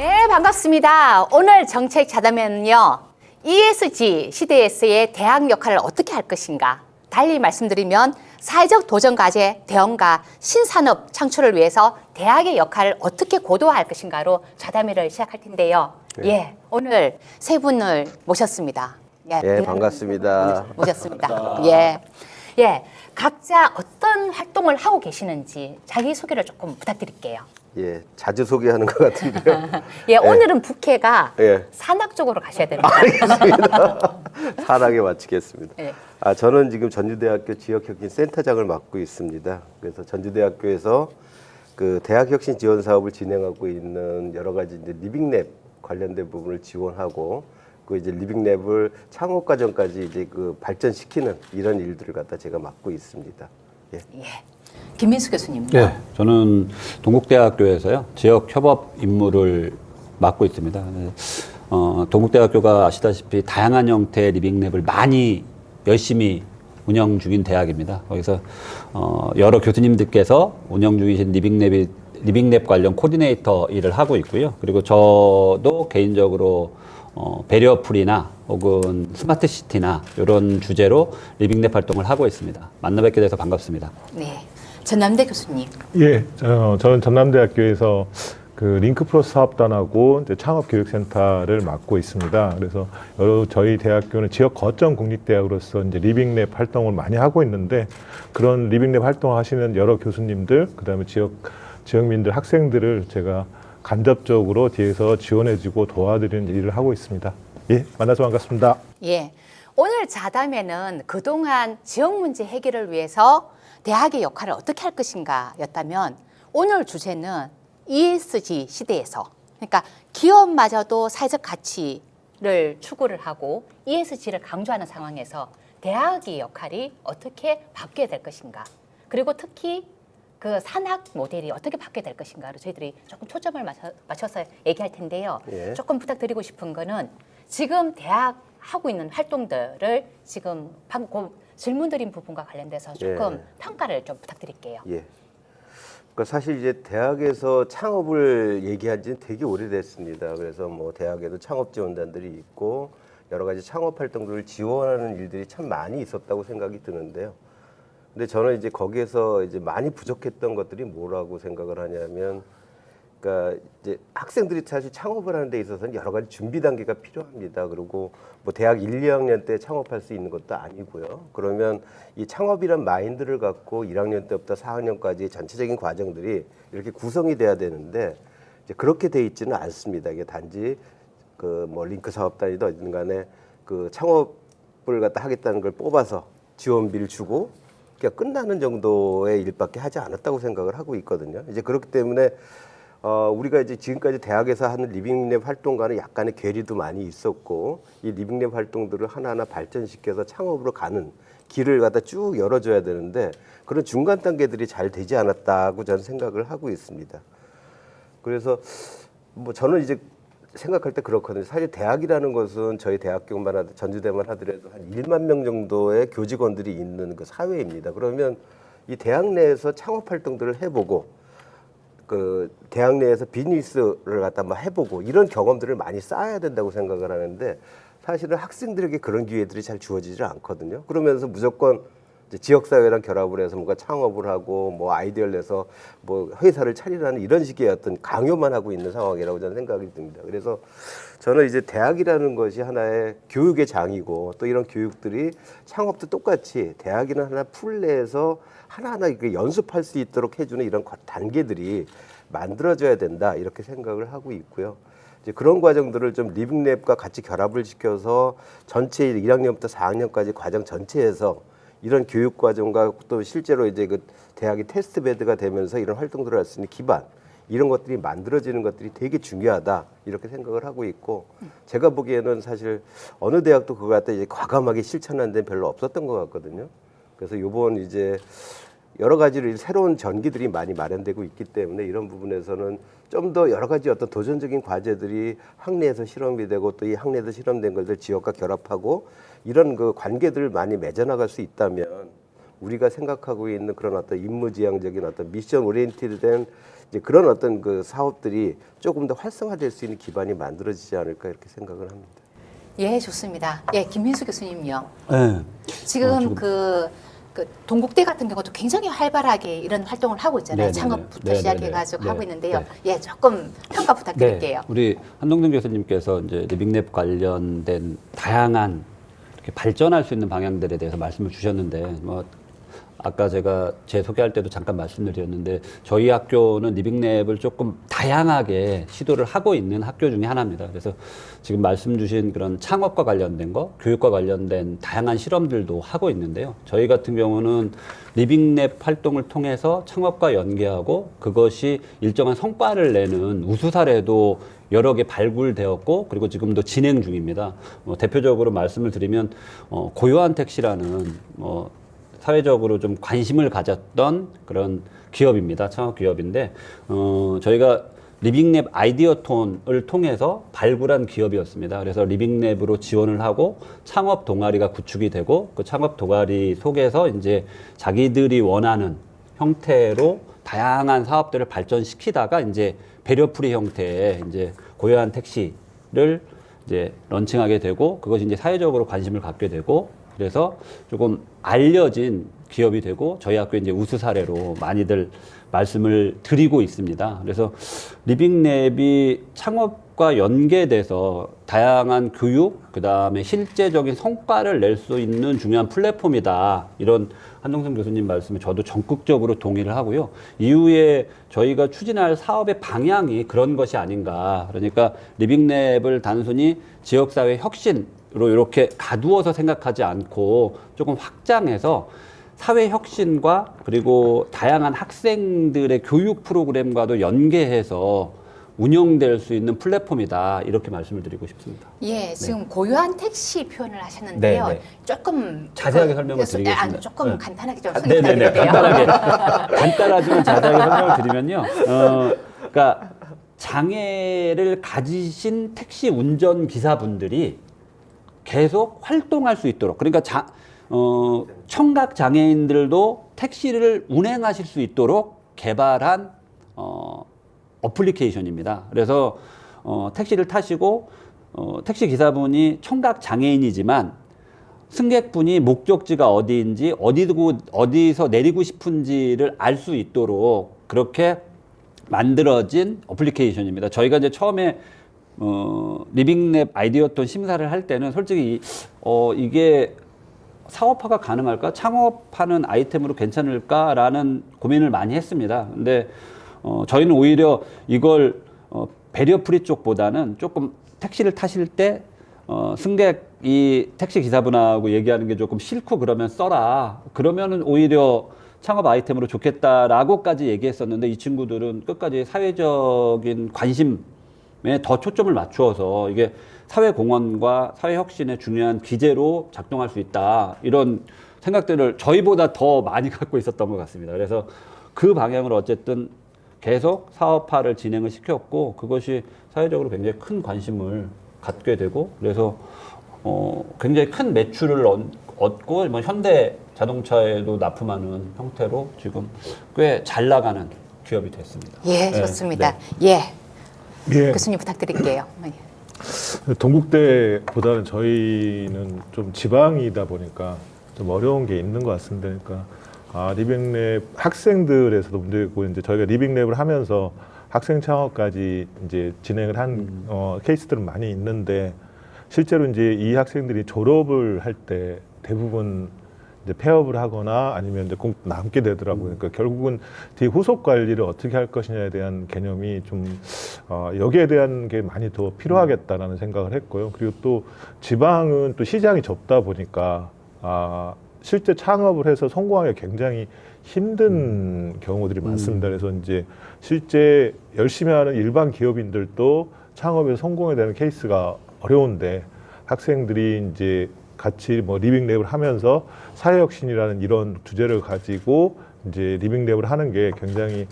네, 반갑습니다. 오늘 정책 자담에는요, ESG 시대에서의 대학 역할을 어떻게 할 것인가. 달리 말씀드리면 사회적 도전 과제, 대응과 신산업 창출을 위해서 대학의 역할을 어떻게 고도화할 것인가로 자담회를 시작할 텐데요. 예, 오늘 세 분을 모셨습니다. 예, 반갑습니다. 모셨습니다. 예, 각자 어떤 활동을 하고 계시는지 자기소개를 조금 부탁드릴게요. 예, 자주 소개하는 것 같은데요. 예, 오늘은 부캐가 예. 산악 쪽으로 가셔야 됩니다. 알겠습니다. 산하게 마치겠습니다. 예. 저는 지금 전주대학교 지역혁신 센터장을 맡고 있습니다. 그래서 전주대학교에서 그 대학혁신 지원 사업을 진행하고 있는 여러 가지 이제 리빙랩 관련된 부분을 지원하고 그 이제 리빙랩을 창업 과정까지 이제 그 발전시키는 이런 일들을 갖다 제가 맡고 있습니다. 예. 예. 김민수 교수님. 네, 저는 동국대학교에서요 지역 협업 임무를 맡고 있습니다. 동국대학교가 아시다시피 다양한 형태의 리빙랩을 많이 열심히 운영 중인 대학입니다. 거기서 여러 교수님들께서 운영 중이신 리빙랩 관련 코디네이터 일을 하고 있고요. 그리고 저도 개인적으로 배리어풀이나 혹은 스마트 시티나 이런 주제로 리빙랩 활동을 하고 있습니다. 만나 뵙게 돼서 반갑습니다. 네. 전남대 교수님. 예, 저는 전남대학교에서 그 링크프로스 사업단하고 이제 창업교육센터를 맡고 있습니다. 그래서 저희 대학교는 지역 거점 국립대학으로서 이제 리빙랩 활동을 많이 하고 있는데 그런 리빙랩 활동을 하시는 여러 교수님들, 그다음에 지역민들, 학생들을 제가 간접적으로 뒤에서 지원해주고 도와드리는 일을 하고 있습니다. 예, 만나서 반갑습니다. 예. 오늘 자담에는 그동안 지역 문제 해결을 위해서 대학의 역할을 어떻게 할 것인가 였다면 오늘 주제는 ESG 시대에서 그러니까 기업마저도 사회적 가치를 추구를 하고 ESG를 강조하는 상황에서 대학의 역할이 어떻게 바뀌어야 될 것인가 그리고 특히 그 산학 모델이 어떻게 바뀌어야 될 것인가를 저희들이 조금 초점을 맞춰서 얘기할 텐데요. 예. 조금 부탁드리고 싶은 거는 지금 대학 하고 있는 활동들을 지금 방금 질문 드린 부분과 관련돼서 조금 평가를 좀 부탁드릴게요. 예. 그러니까 사실 이제 대학에서 창업을 얘기한 지는 되게 오래됐습니다. 그래서 뭐 대학에도 창업 지원단들이 있고 여러 가지 창업 활동들을 지원하는 일들이 참 많이 있었다고 생각이 드는데요. 근데 저는 이제 거기에서 이제 많이 부족했던 것들이 뭐라고 생각을 하냐면, 그러니까 이제 학생들이 사실 창업을 하는 데 있어서는 여러 가지 준비 단계가 필요합니다. 그리고 뭐 대학 1, 2학년 때 창업할 수 있는 것도 아니고요. 그러면 이 창업이란 마인드를 갖고 1학년 때부터 4학년까지 전체적인 과정들이 이렇게 구성이 돼야 되는데 이제 그렇게 돼 있지는 않습니다. 이게 단지 그 뭐 링크 사업단이든 어디든 간에 그 창업을 갖다 하겠다는 걸 뽑아서 지원비를 주고 그냥 끝나는 정도의 일밖에 하지 않았다고 생각을 하고 있거든요. 이제 그렇기 때문에 우리가 이제 지금까지 대학에서 하는 리빙랩 활동과는 약간의 괴리도 많이 있었고 이 리빙랩 활동들을 하나하나 발전시켜서 창업으로 가는 길을 갖다 쭉 열어줘야 되는데 그런 중간 단계들이 잘 되지 않았다고 저는 생각을 하고 있습니다. 그래서 뭐 저는 이제 생각할 때 그렇거든요. 사실 대학이라는 것은 저희 대학교만 하더라도 전주대만 하더라도 한 1만 명 정도의 교직원들이 있는 그 사회입니다. 그러면 이 대학 내에서 창업 활동들을 해보고 그 대학 내에서 비즈니스를 갖다 막 해보고 이런 경험들을 많이 쌓아야 된다고 생각을 하는데 사실은 학생들에게 그런 기회들이 잘 주어지지 않거든요. 그러면서 무조건 이제 지역사회랑 결합을 해서 뭔가 창업을 하고 뭐 아이디어를 내서 뭐 회사를 차리라는 이런 식의 어떤 강요만 하고 있는 상황이라고 저는 생각이 듭니다. 그래서 저는 이제 대학이라는 것이 하나의 교육의 장이고 또 이런 교육들이 창업도 똑같이 대학이나 하나 풀 내에서 하나하나 연습할 수 있도록 해주는 이런 단계들이 만들어져야 된다 이렇게 생각을 하고 있고요. 이제 그런 과정들을 좀 리빙랩과 같이 결합을 시켜서 전체 1학년부터 4학년까지 과정 전체에서 이런 교육 과정과 또 실제로 이제 그 대학이 테스트 베드가 되면서 이런 활동들을 할 수 있는 기반 이런 것들이 만들어지는 것들이 되게 중요하다 이렇게 생각을 하고 있고 제가 보기에는 사실 어느 대학도 그거 갖다 이제 과감하게 실천한 데는 별로 없었던 것 같거든요. 그래서 요번 이제 여러 가지로 새로운 전기들이 많이 마련되고 있기 때문에 이런 부분에서는 좀 더 여러 가지 어떤 도전적인 과제들이 학내에서 실험이 되고 또 이 학내에서 실험된 것들 지역과 결합하고 이런 그 관계들을 많이 맺어나갈 수 있다면 우리가 생각하고 있는 그런 어떤 임무지향적인 어떤 미션 오리엔티드된 이제 그런 어떤 그 사업들이 조금 더 활성화될 수 있는 기반이 만들어지지 않을까 이렇게 생각을 합니다. 예, 좋습니다. 예, 김민수 교수님요. 네. 지금 그 동국대 같은 경우도 굉장히 활발하게 이런 활동을 하고 있잖아요. 네네네. 창업부터 네네네. 시작해가지고 네. 하고 있는데요. 네. 예, 조금 평가 부탁드릴게요. 네, 우리 한동준 교수님께서 이제 리빙랩 관련된 다양한 이렇게 발전할 수 있는 방향들에 대해서 말씀을 주셨는데, 뭐 아까 제가 제 소개할 때도 잠깐 말씀드렸는데, 저희 학교는 리빙랩을 조금 다양하게 시도를 하고 있는 학교 중에 하나입니다. 그래서 지금 말씀 주신 그런 창업과 관련된 거, 교육과 관련된 다양한 실험들도 하고 있는데요. 저희 같은 경우는 리빙랩 활동을 통해서 창업과 연계하고 그것이 일정한 성과를 내는 우수 사례도 여러 개 발굴되었고, 그리고 지금도 진행 중입니다. 대표적으로 말씀을 드리면 고요한 택시라는 사회적으로 좀 관심을 가졌던 그런 기업입니다. 창업 기업인데 저희가 리빙랩 아이디어톤을 통해서 발굴한 기업이었습니다. 그래서 리빙랩으로 지원을 하고 창업 동아리가 구축이 되고, 그 창업 동아리 속에서 이제 자기들이 원하는 형태로 다양한 사업들을 발전시키다가 이제 배려프리 형태의 이제 고요한 택시를 이제 런칭하게 되고, 그것이 이제 사회적으로 관심을 갖게 되고, 그래서 조금 알려진 기업이 되고 저희 학교 이제 우수 사례로 많이들 말씀을 드리고 있습니다. 그래서 리빙랩이 창업과 연계돼서 다양한 교육, 그다음에 실제적인 성과를 낼 수 있는 중요한 플랫폼이다. 이런 한동순 교수님 말씀에 저도 적극적으로 동의를 하고요. 이후에 저희가 추진할 사업의 방향이 그런 것이 아닌가. 그러니까 리빙랩을 단순히 지역사회 혁신으로 이렇게 가두어서 생각하지 않고 조금 확장해서 사회 혁신과 그리고 다양한 학생들의 교육 프로그램과도 연계해서 운영될 수 있는 플랫폼이다. 이렇게 말씀을 드리고 싶습니다. 예, 지금 고요한 택시 표현을 하셨는데요. 네, 네. 조금 자세하게 설명을 드리겠습니다. 조금 네. 간단하게 좀 네네네. 설명드릴게요. 간단하지만 자세하게 설명을 드리면요. 그러니까 장애를 가지신 택시 운전 기사분들이 계속 활동할 수 있도록, 그러니까 청각 장애인들도 택시를 운행하실 수 있도록 개발한 어플리케이션입니다. 그래서 택시를 타시고 택시 기사분이 청각 장애인이지만 승객분이 목적지가 어디인지 어디서 내리고 싶은지를 알 수 있도록 그렇게 만들어진 어플리케이션입니다. 저희가 이제 처음에 리빙랩 아이디어톤 심사를 할 때는 솔직히 이게 사업화가 가능할까? 창업하는 아이템으로 괜찮을까라는 고민을 많이 했습니다. 근데 저희는 오히려 이걸 배려프리 쪽보다는 조금 택시를 타실 때 승객이 택시 기사분하고 얘기하는 게 조금 싫고 그러면 써라. 그러면은 오히려 창업 아이템으로 좋겠다라고까지 얘기했었는데, 이 친구들은 끝까지 사회적인 관심에 더 초점을 맞추어서 이게 사회공헌과 사회혁신의 중요한 기제로 작동할 수 있다. 이런 생각들을 저희보다 더 많이 갖고 있었던 것 같습니다. 그래서 그 방향으로 어쨌든 계속 사업화를 진행을 시켰고, 그것이 사회적으로 굉장히 큰 관심을 갖게 되고, 그래서 굉장히 큰 매출을 얻고 현대 자동차에도 납품하는 형태로 지금 꽤 잘 나가는 기업이 됐습니다. 예, 좋습니다. 예, 예. 교수님 부탁드릴게요. 동국대보다는 저희는 좀 지방이다 보니까 좀 어려운 게 있는 것 같습니다. 그러니까 리빙랩 학생들에서도 문제고, 이제 저희가 리빙랩을 하면서 학생 창업까지 이제 진행을 한 케이스들은 많이 있는데, 실제로 이제 이 학생들이 졸업을 할 때 대부분 이제 폐업을 하거나 아니면 이제 꼭 남게 되더라고요. 그러니까 결국은 뒤 후속 관리를 어떻게 할 것이냐에 대한 개념이 좀 여기에 대한 게 많이 더 필요하겠다라는 생각을 했고요. 그리고 또 지방은 또 시장이 좁다 보니까 실제 창업을 해서 성공하기 굉장히 힘든 경우들이 많습니다. 그래서 이제 실제 열심히 하는 일반 기업인들도 창업에 성공해야 되는 케이스가 어려운데, 학생들이 이제 같이 리빙랩을 하면서 사회혁신이라는 이런 주제를 가지고 이제 리빙랩을 하는 게 굉장히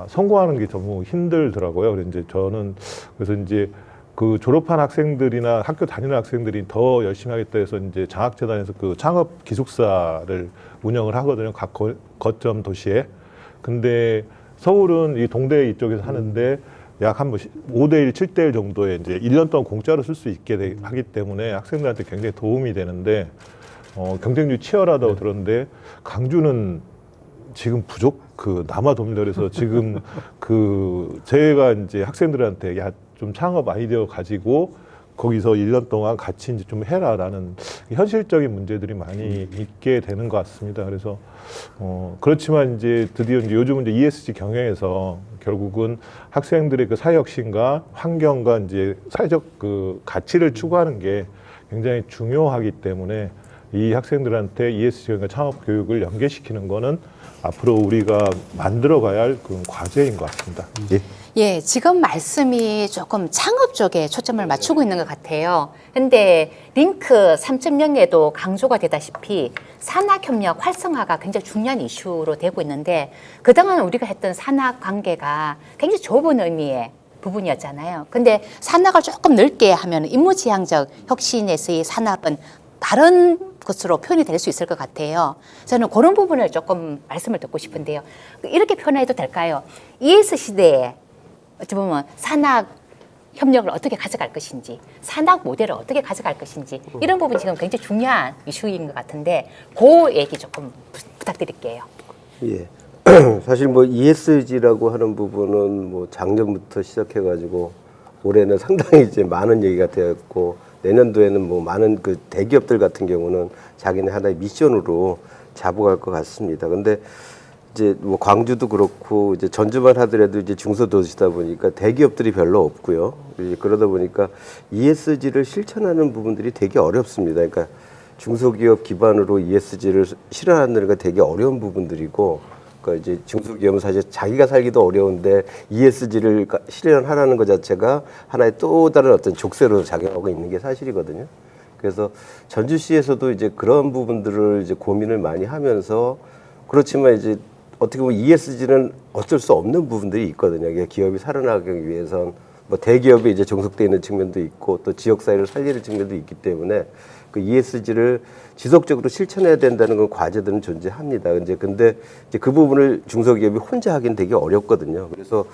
성공하는 게 너무 힘들더라고요. 그래서 이제 저는 그래서 이제 그 졸업한 학생들이나 학교 다니는 학생들이 더 열심히 하겠다 해서 이제 장학재단에서 그 창업 기숙사를 운영을 하거든요. 각 거점 도시에. 근데 서울은 이 동대 이쪽에서 하는데 약 한 5대1, 7대1 정도의 이제 1년 동안 공짜로 쓸 수 있게 하기 때문에 학생들한테 굉장히 도움이 되는데 경쟁률이 치열하다고 들었는데 강주는 지금 그 남아 돕니다. 그래서 지금 제가 이제 학생들한테 좀 창업 아이디어 가지고 거기서 1년 동안 같이 이제 좀 해라라는 현실적인 문제들이 많이 있게 되는 것 같습니다. 그래서 그렇지만 이제 드디어 이제 요즘은 이제 ESG 경영에서 결국은 학생들의 그 사회혁신과 환경과 이제 사회적 그 가치를 추구하는 게 굉장히 중요하기 때문에 이 학생들한테 ESG 경영 창업 교육을 연계시키는 거는 앞으로 우리가 만들어가야 할 그런 과제인 것 같습니다. 예. 예, 지금 말씀이 조금 창업 쪽에 초점을 맞추고 있는 것 같아요. 근데 링크 3.0에도 강조가 되다시피 산학협력 활성화가 굉장히 중요한 이슈로 되고 있는데 그동안 우리가 했던 산학 관계가 굉장히 좁은 의미의 부분이었잖아요. 근데 산학을 조금 넓게 하면 임무지향적 혁신에서의 산학은 다른 것으로 표현이 될 수 있을 것 같아요. 저는 그런 부분을 조금 말씀을 듣고 싶은데요. 이렇게 표현해도 될까요? ES 시대에 어찌 보면 산학 협력을 어떻게 가져갈 것인지, 산학 모델을 어떻게 가져갈 것인지 이런 부분이 지금 굉장히 중요한 이슈인 것 같은데 그 얘기 조금 부탁드릴게요. 예. 사실 뭐 ESG라고 하는 부분은 뭐 작년부터 시작해가지고 올해는 상당히 이제 많은 얘기가 되었고 내년도에는 뭐 많은 그 대기업들 같은 경우는 자기네 하나의 미션으로 잡아갈 것 같습니다. 근데 이제 뭐 광주도 그렇고 이제 전주만 하더라도 이제 중소도시다 보니까 대기업들이 별로 없고요. 그러다 보니까 ESG를 실천하는 부분들이 되게 어렵습니다. 그러니까 중소기업 기반으로 ESG를 실현하는 게 되게 어려운 부분들이고, 그러니까 이제 중소기업은 사실 자기가 살기도 어려운데 ESG를 실현하라는 것 자체가 하나의 또 다른 어떤 족쇄로 작용하고 있는 게 사실이거든요. 그래서 전주시에서도 이제 그런 부분들을 이제 고민을 많이 하면서 그렇지만 이제 어떻게 보면 ESG는 어쩔 수 없는 부분들이 있거든요. 이게 기업이 살아나가기 위해선 뭐 대기업에 이제 종속되어 있는 측면도 있고 또 지역사회를 살리는 측면도 있기 때문에 그 ESG를 지속적으로 실천해야 된다는 건 과제들은 존재합니다. 근데 이제 그 부분을 중소기업이 혼자 하기는 되게 어렵거든요. 그래서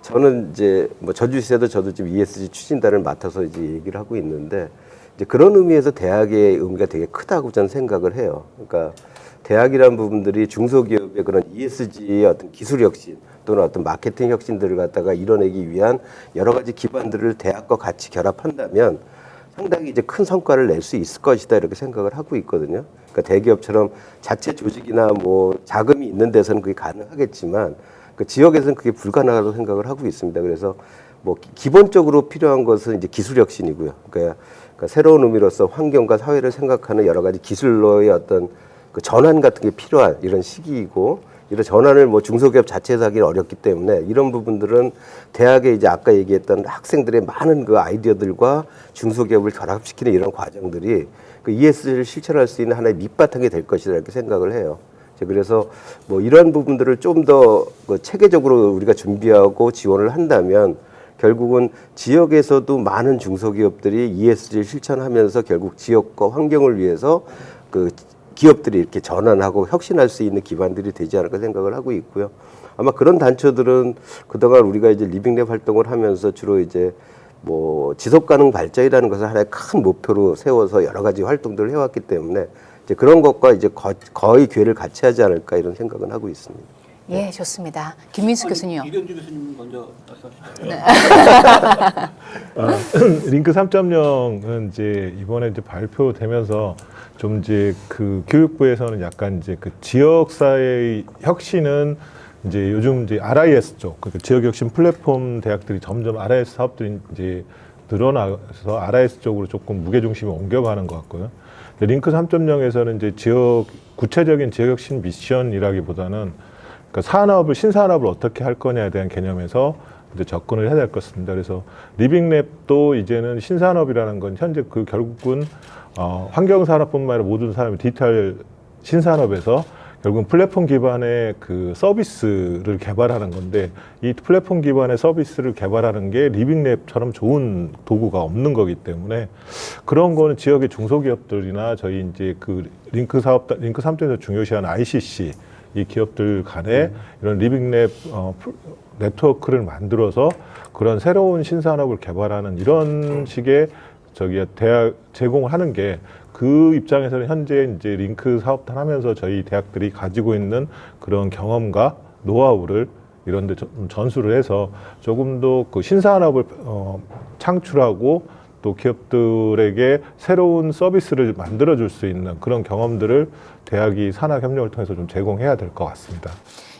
저는 이제 뭐 전주시에도 저도 지금 ESG 추진단을 맡아서 이제 얘기를 하고 있는데 이제 그런 의미에서 대학의 의미가 되게 크다고 저는 생각을 해요. 그러니까 대학이라는 부분들이 중소기업의 그런 ESG의 어떤 기술 혁신 또는 어떤 마케팅 혁신들을 갖다가 이뤄내기 위한 여러 가지 기반들을 대학과 같이 결합한다면 상당히 이제 큰 성과를 낼 수 있을 것이다 이렇게 생각을 하고 있거든요. 그러니까 대기업처럼 자체 조직이나 뭐 자금이 있는 데서는 그게 가능하겠지만 그 지역에서는 그게 불가능하다고 생각을 하고 있습니다. 그래서 뭐 기본적으로 필요한 것은 이제 기술 혁신이고요. 그러니까 새로운 의미로서 환경과 사회를 생각하는 여러 가지 기술로의 어떤 그 전환 같은 게 필요한 이런 시기이고 이런 전환을 뭐 중소기업 자체에서 하기는 어렵기 때문에 이런 부분들은 대학에 이제 아까 얘기했던 학생들의 많은 그 아이디어들과 중소기업을 결합시키는 이런 과정들이 그 ESG를 실천할 수 있는 하나의 밑바탕이 될 것이다 이렇게 생각을 해요. 그래서 뭐 이런 부분들을 좀 더 체계적으로 우리가 준비하고 지원을 한다면 결국은 지역에서도 많은 중소기업들이 ESG를 실천하면서 결국 지역과 환경을 위해서 그 기업들이 이렇게 전환하고 혁신할 수 있는 기반들이 되지 않을까 생각을 하고 있고요. 아마 그런 단체들은 그동안 우리가 이제 리빙랩 활동을 하면서 주로 이제 뭐 지속가능 발전이라는 것을 하나의 큰 목표로 세워서 여러 가지 활동들을 해왔기 때문에 이제 그런 것과 이제 거의 궤를 같이 하지 않을까 이런 생각은 하고 있습니다. 예, 좋습니다. 김민수 교수님요. 이ren주 교수님 먼저 말씀하시죠. 링크 3.0은 이제 이번에 이제 발표되면서 좀 이제 그 교육부에서는 약간 이제 그 지역사회의 혁신은 이제 요즘 이제 RIS 쪽, 그러니까 지역혁신 플랫폼 대학들이 점점 RIS 사업들이 이제 늘어나서 RIS 쪽으로 조금 무게중심이 옮겨가는 것 같고요. 링크 3.0에서는 이제 구체적인 지역혁신 미션이라기보다는 그러니까 산업을 신산업을 어떻게 할 거냐에 대한 개념에서 이제 접근을 해야 될 것 같습니다. 그래서 리빙랩도 이제는 신산업이라는 건 현재 그 결국은 환경산업뿐만 아니라 모든 산업이 디지털 신산업에서 결국은 플랫폼 기반의 그 서비스를 개발하는 건데 이 플랫폼 기반의 서비스를 개발하는 게 리빙랩처럼 좋은 도구가 없는 거기 때문에 그런 거는 지역의 중소기업들이나 저희 이제 그 링크 3.0에서 중요시하는 ICC 이 기업들 간에 이런 리빙랩 네트워크를 만들어서 그런 새로운 신산업을 개발하는 이런 식의 대학 제공을 하는 게 그 입장에서는 현재 이제 링크 사업단 하면서 저희 대학들이 가지고 있는 그런 경험과 노하우를 이런 데 전수를 해서 조금 더 그 신산업을 창출하고 또 기업들에게 새로운 서비스를 만들어 줄 수 있는 그런 경험들을 대학이 산학 협력을 통해서 좀 제공해야 될 것 같습니다.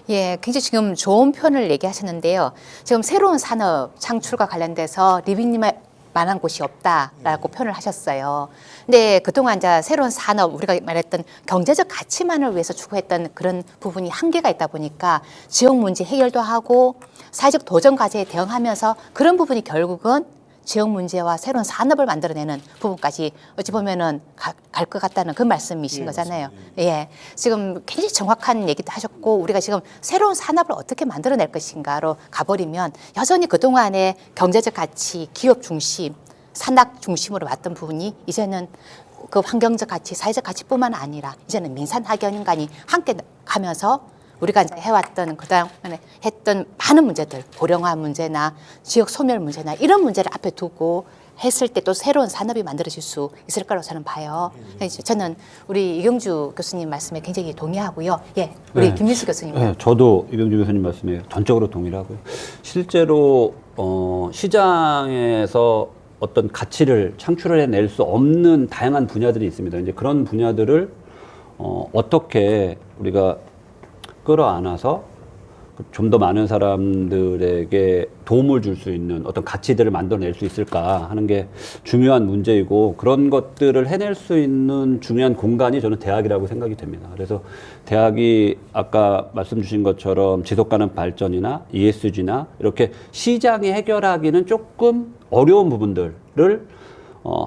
예, 굉장히 지금 좋은 표현을 얘기하셨는데요. 지금 새로운 산업 창출과 관련돼서 리빙님의 만한 곳이 없다라고 표현을 하셨어요. 근데 그동안 이제 새로운 산업, 우리가 말했던 경제적 가치만을 위해서 추구했던 그런 부분이 한계가 있다 보니까 지역 문제 해결도 하고 사회적 도전 과제에 대응하면서 그런 부분이 결국은 지역 문제와 새로운 산업을 만들어내는 부분까지 어찌 보면은 갈 것 같다는 그 말씀이신 거잖아요. 예. 지금 굉장히 정확한 얘기도 하셨고, 우리가 지금 새로운 산업을 어떻게 만들어낼 것인가로 가버리면 여전히 그동안의 경제적 가치, 기업 중심, 산학 중심으로 왔던 부분이 이제는 그 환경적 가치, 사회적 가치뿐만 아니라 이제는 민산 학연 인간이 함께 가면서 우리가 이제 해왔던 그다음에 했던 많은 문제들, 고령화 문제나 지역 소멸 문제나 이런 문제를 앞에 두고 했을 때 또 새로운 산업이 만들어질 수 있을 거라고 저는 봐요. 저는 우리 이경주 교수님 말씀에 굉장히 동의하고요. 예, 우리 네. 김민수 교수님. 네, 저도 이경주 교수님 말씀에 전적으로 동의를 하고요. 실제로 시장에서 어떤 가치를 창출해낼 수 없는 다양한 분야들이 있습니다. 이제 그런 분야들을 어떻게 우리가 끌어안아서 좀 더 많은 사람들에게 도움을 줄 수 있는 어떤 가치들을 만들어낼 수 있을까 하는 게 중요한 문제이고, 그런 것들을 해낼 수 있는 중요한 공간이 저는 대학이라고 생각이 됩니다. 그래서 대학이 아까 말씀 주신 것처럼 지속가능 발전이나 ESG나 이렇게 시장이 해결하기는 조금 어려운 부분들을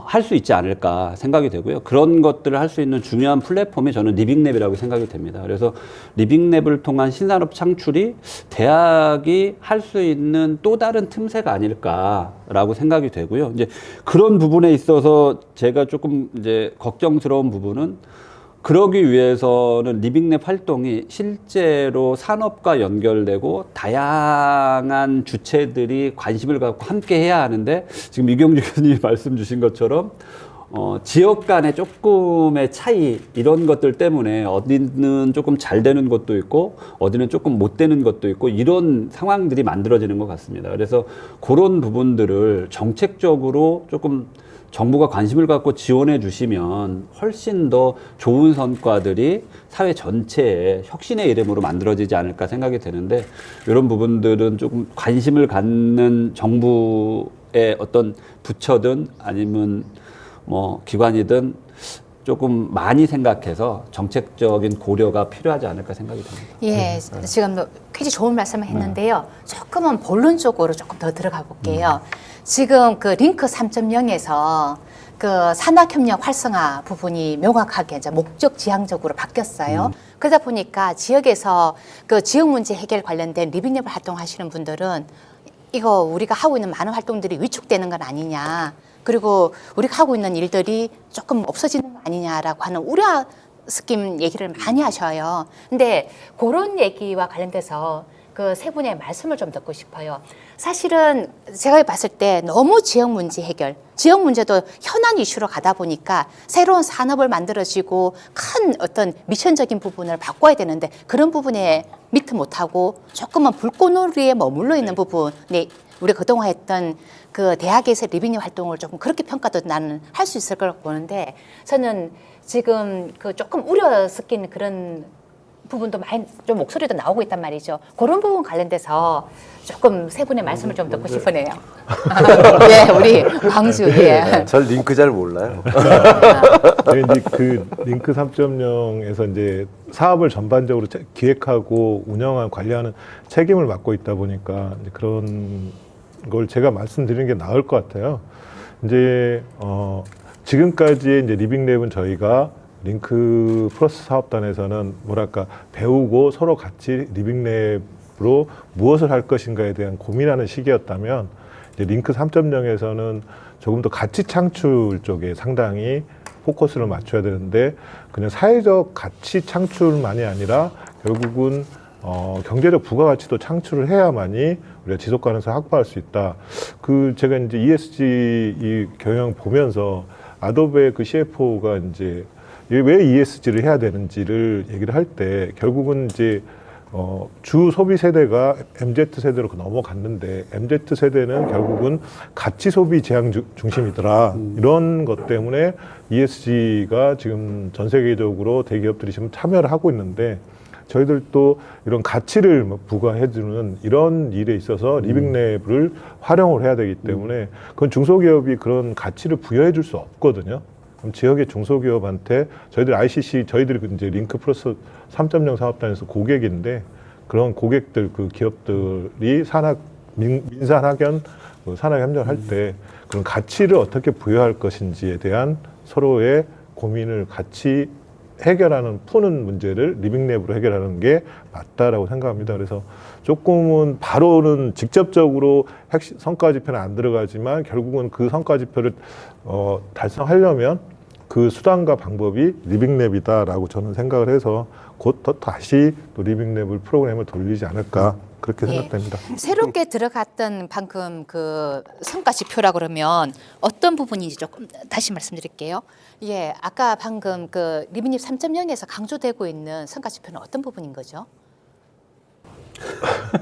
할 수 있지 않을까 생각이 되고요. 그런 것들을 할 수 있는 중요한 플랫폼이 저는 리빙랩이라고 생각이 됩니다. 그래서 리빙랩을 통한 신산업 창출이 대학이 할 수 있는 또 다른 틈새가 아닐까라고 생각이 되고요. 이제 그런 부분에 있어서 제가 조금 이제 걱정스러운 부분은, 그러기 위해서는 리빙랩 활동이 실제로 산업과 연결되고 다양한 주체들이 관심을 갖고 함께 해야 하는데, 지금 이경주 교수님이 말씀 주신 것처럼 지역 간의 조금의 차이, 이런 것들 때문에 어디는 조금 잘 되는 것도 있고 어디는 조금 못 되는 것도 있고, 이런 상황들이 만들어지는 것 같습니다. 그래서 그런 부분들을 정책적으로 조금 정부가 관심을 갖고 지원해 주시면 훨씬 더 좋은 성과들이 사회 전체의 혁신의 이름으로 만들어지지 않을까 생각이 되는데, 이런 부분들은 조금 관심을 갖는 정부의 어떤 부처든 아니면 뭐 기관이든 조금 많이 생각해서 정책적인 고려가 필요하지 않을까 생각이 듭니다. 예, 지금 굉장히 좋은 말씀을 했는데요. 조금은 본론적으로 조금 더 들어가 볼게요. 지금 그 링크 3.0에서 그 산학협력 활성화 부분이 명확하게 이제 목적 지향적으로 바뀌었어요. 그러다 보니까 지역에서 그 지역 문제 해결 관련된 리빙랩 활동하시는 분들은 이거 우리가 하고 있는 많은 활동들이 위축되는 건 아니냐, 그리고 우리가 하고 있는 일들이 조금 없어지는 거 아니냐라고 하는 우려 스kim 얘기를 많이 하셔요. 근데 그런 얘기와 관련돼서 그 세 분의 말씀을 좀 듣고 싶어요. 사실은 제가 봤을 때 너무 지역 문제 해결, 지역 문제도 현안 이슈로 가다 보니까 새로운 산업을 만들어지고 큰 어떤 미션적인 부분을 바꿔야 되는데, 그런 부분에 미트 못하고 조금은 불꽃놀이에 머물러 있는 부분이 우리가 그동안 했던 그 대학에서 리빙랩 활동을 조금 그렇게 평가도 나는 할 수 있을 거라고 보는데, 저는 지금 그 조금 우려 섞인 그런 부분도 많이 좀 목소리도 나오고 있단 말이죠. 그런 부분 관련돼서 조금 세 분의 말씀을 좀 듣고 싶으네요. 예, 우리 광주. 예. 전 링크 잘 몰라요. 저희 이제 그 링크 3.0에서 이제 사업을 전반적으로 기획하고 운영하는 관리하는 책임을 맡고 있다 보니까 이제 그런 걸 제가 말씀드리는 게 나을 것 같아요. 이제 지금까지의 이제 리빙랩은 저희가 링크 플러스 사업단에서는 뭐랄까 배우고 서로 같이 리빙랩으로 무엇을 할 것인가에 대한 고민하는 시기였다면 이제 링크 3.0에서는 조금 더 가치 창출 쪽에 상당히 포커스를 맞춰야 되는데 그냥 사회적 가치 창출만이 아니라 결국은 경제적 부가가치도 창출을 해야만이 우리가 지속 가능성을 확보할 수 있다. 그 제가 이제 ESG 이 경영 보면서 아도베 그 CFO가 이제 왜 ESG를 해야 되는지를 얘기를 할 때 결국은 이제 주 소비 세대가 MZ 세대로 넘어갔는데 MZ 세대는 결국은 가치 소비 제한 중심이더라. 이런 것 때문에 ESG가 지금 전 세계적으로 대기업들이 지금 참여를 하고 있는데 저희들도 이런 가치를 부과해주는 이런 일에 있어서 리빙랩을 활용을 해야 되기 때문에 그건 중소기업이 그런 가치를 부여해 줄 수 없거든요. 그럼 지역의 중소기업한테 저희들 ICC 저희들이 이제 링크 플러스 3.0 사업단에서 고객인데 그런 고객들 그 기업들이 민산학연 산학협력을 할 때 그런 가치를 어떻게 부여할 것인지에 대한 서로의 고민을 같이 해결하는 푸는 문제를 리빙랩으로 해결하는 게 맞다라고 생각합니다. 그래서 조금은 바로는 직접적으로 핵심 성과 지표는 안 들어가지만 결국은 그 성과 지표를 달성하려면 그 수단과 방법이 리빙랩이다라고 저는 생각을 해서 곧 또 다시 또 리빙랩을 프로그램을 돌리지 않을까 그렇게 생각됩니다. 새롭게 들어갔던 방금 그 성과 지표라 그러면 어떤 부분인지 조금 다시 말씀드릴게요. 예, 아까 방금 그 리빙랩 3.0에서 강조되고 있는 성과 지표는 어떤 부분인 거죠?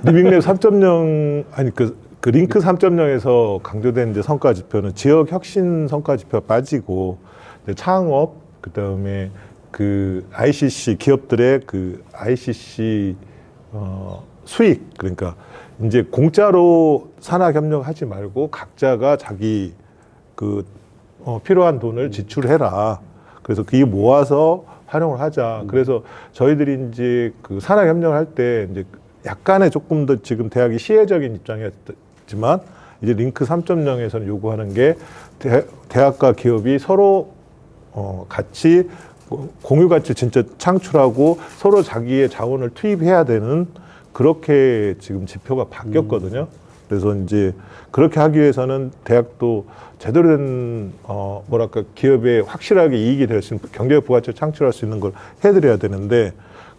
리빙랩 3.0 아니 그 링크 3.0에서 강조된 이제 성과 지표는 지역 혁신 성과 지표가 빠지고 창업 그다음에 그 ICC 기업들의 그 ICC 수익 그러니까 이제 공짜로 산학 협력하지 말고 각자가 자기 그 필요한 돈을 지출해라. 그래서 그게 모아서 활용을 하자. 그래서 저희들이 이제 그 산학 협력을 할 때 이제 약간의 조금 더 지금 대학이 시혜적인 입장이었지만 이제 링크 3.0에서는 요구하는 게 대학과 기업이 서로 같이 공유 가치 진짜 창출하고 서로 자기의 자원을 투입해야 되는 그렇게 지금 지표가 바뀌었거든요. 그래서 이제 그렇게 하기 위해서는 대학도 제대로 된 뭐랄까 기업에 확실하게 이익이 될 수 있는 경제적 부가치를 창출할 수 있는 걸 해드려야 되는데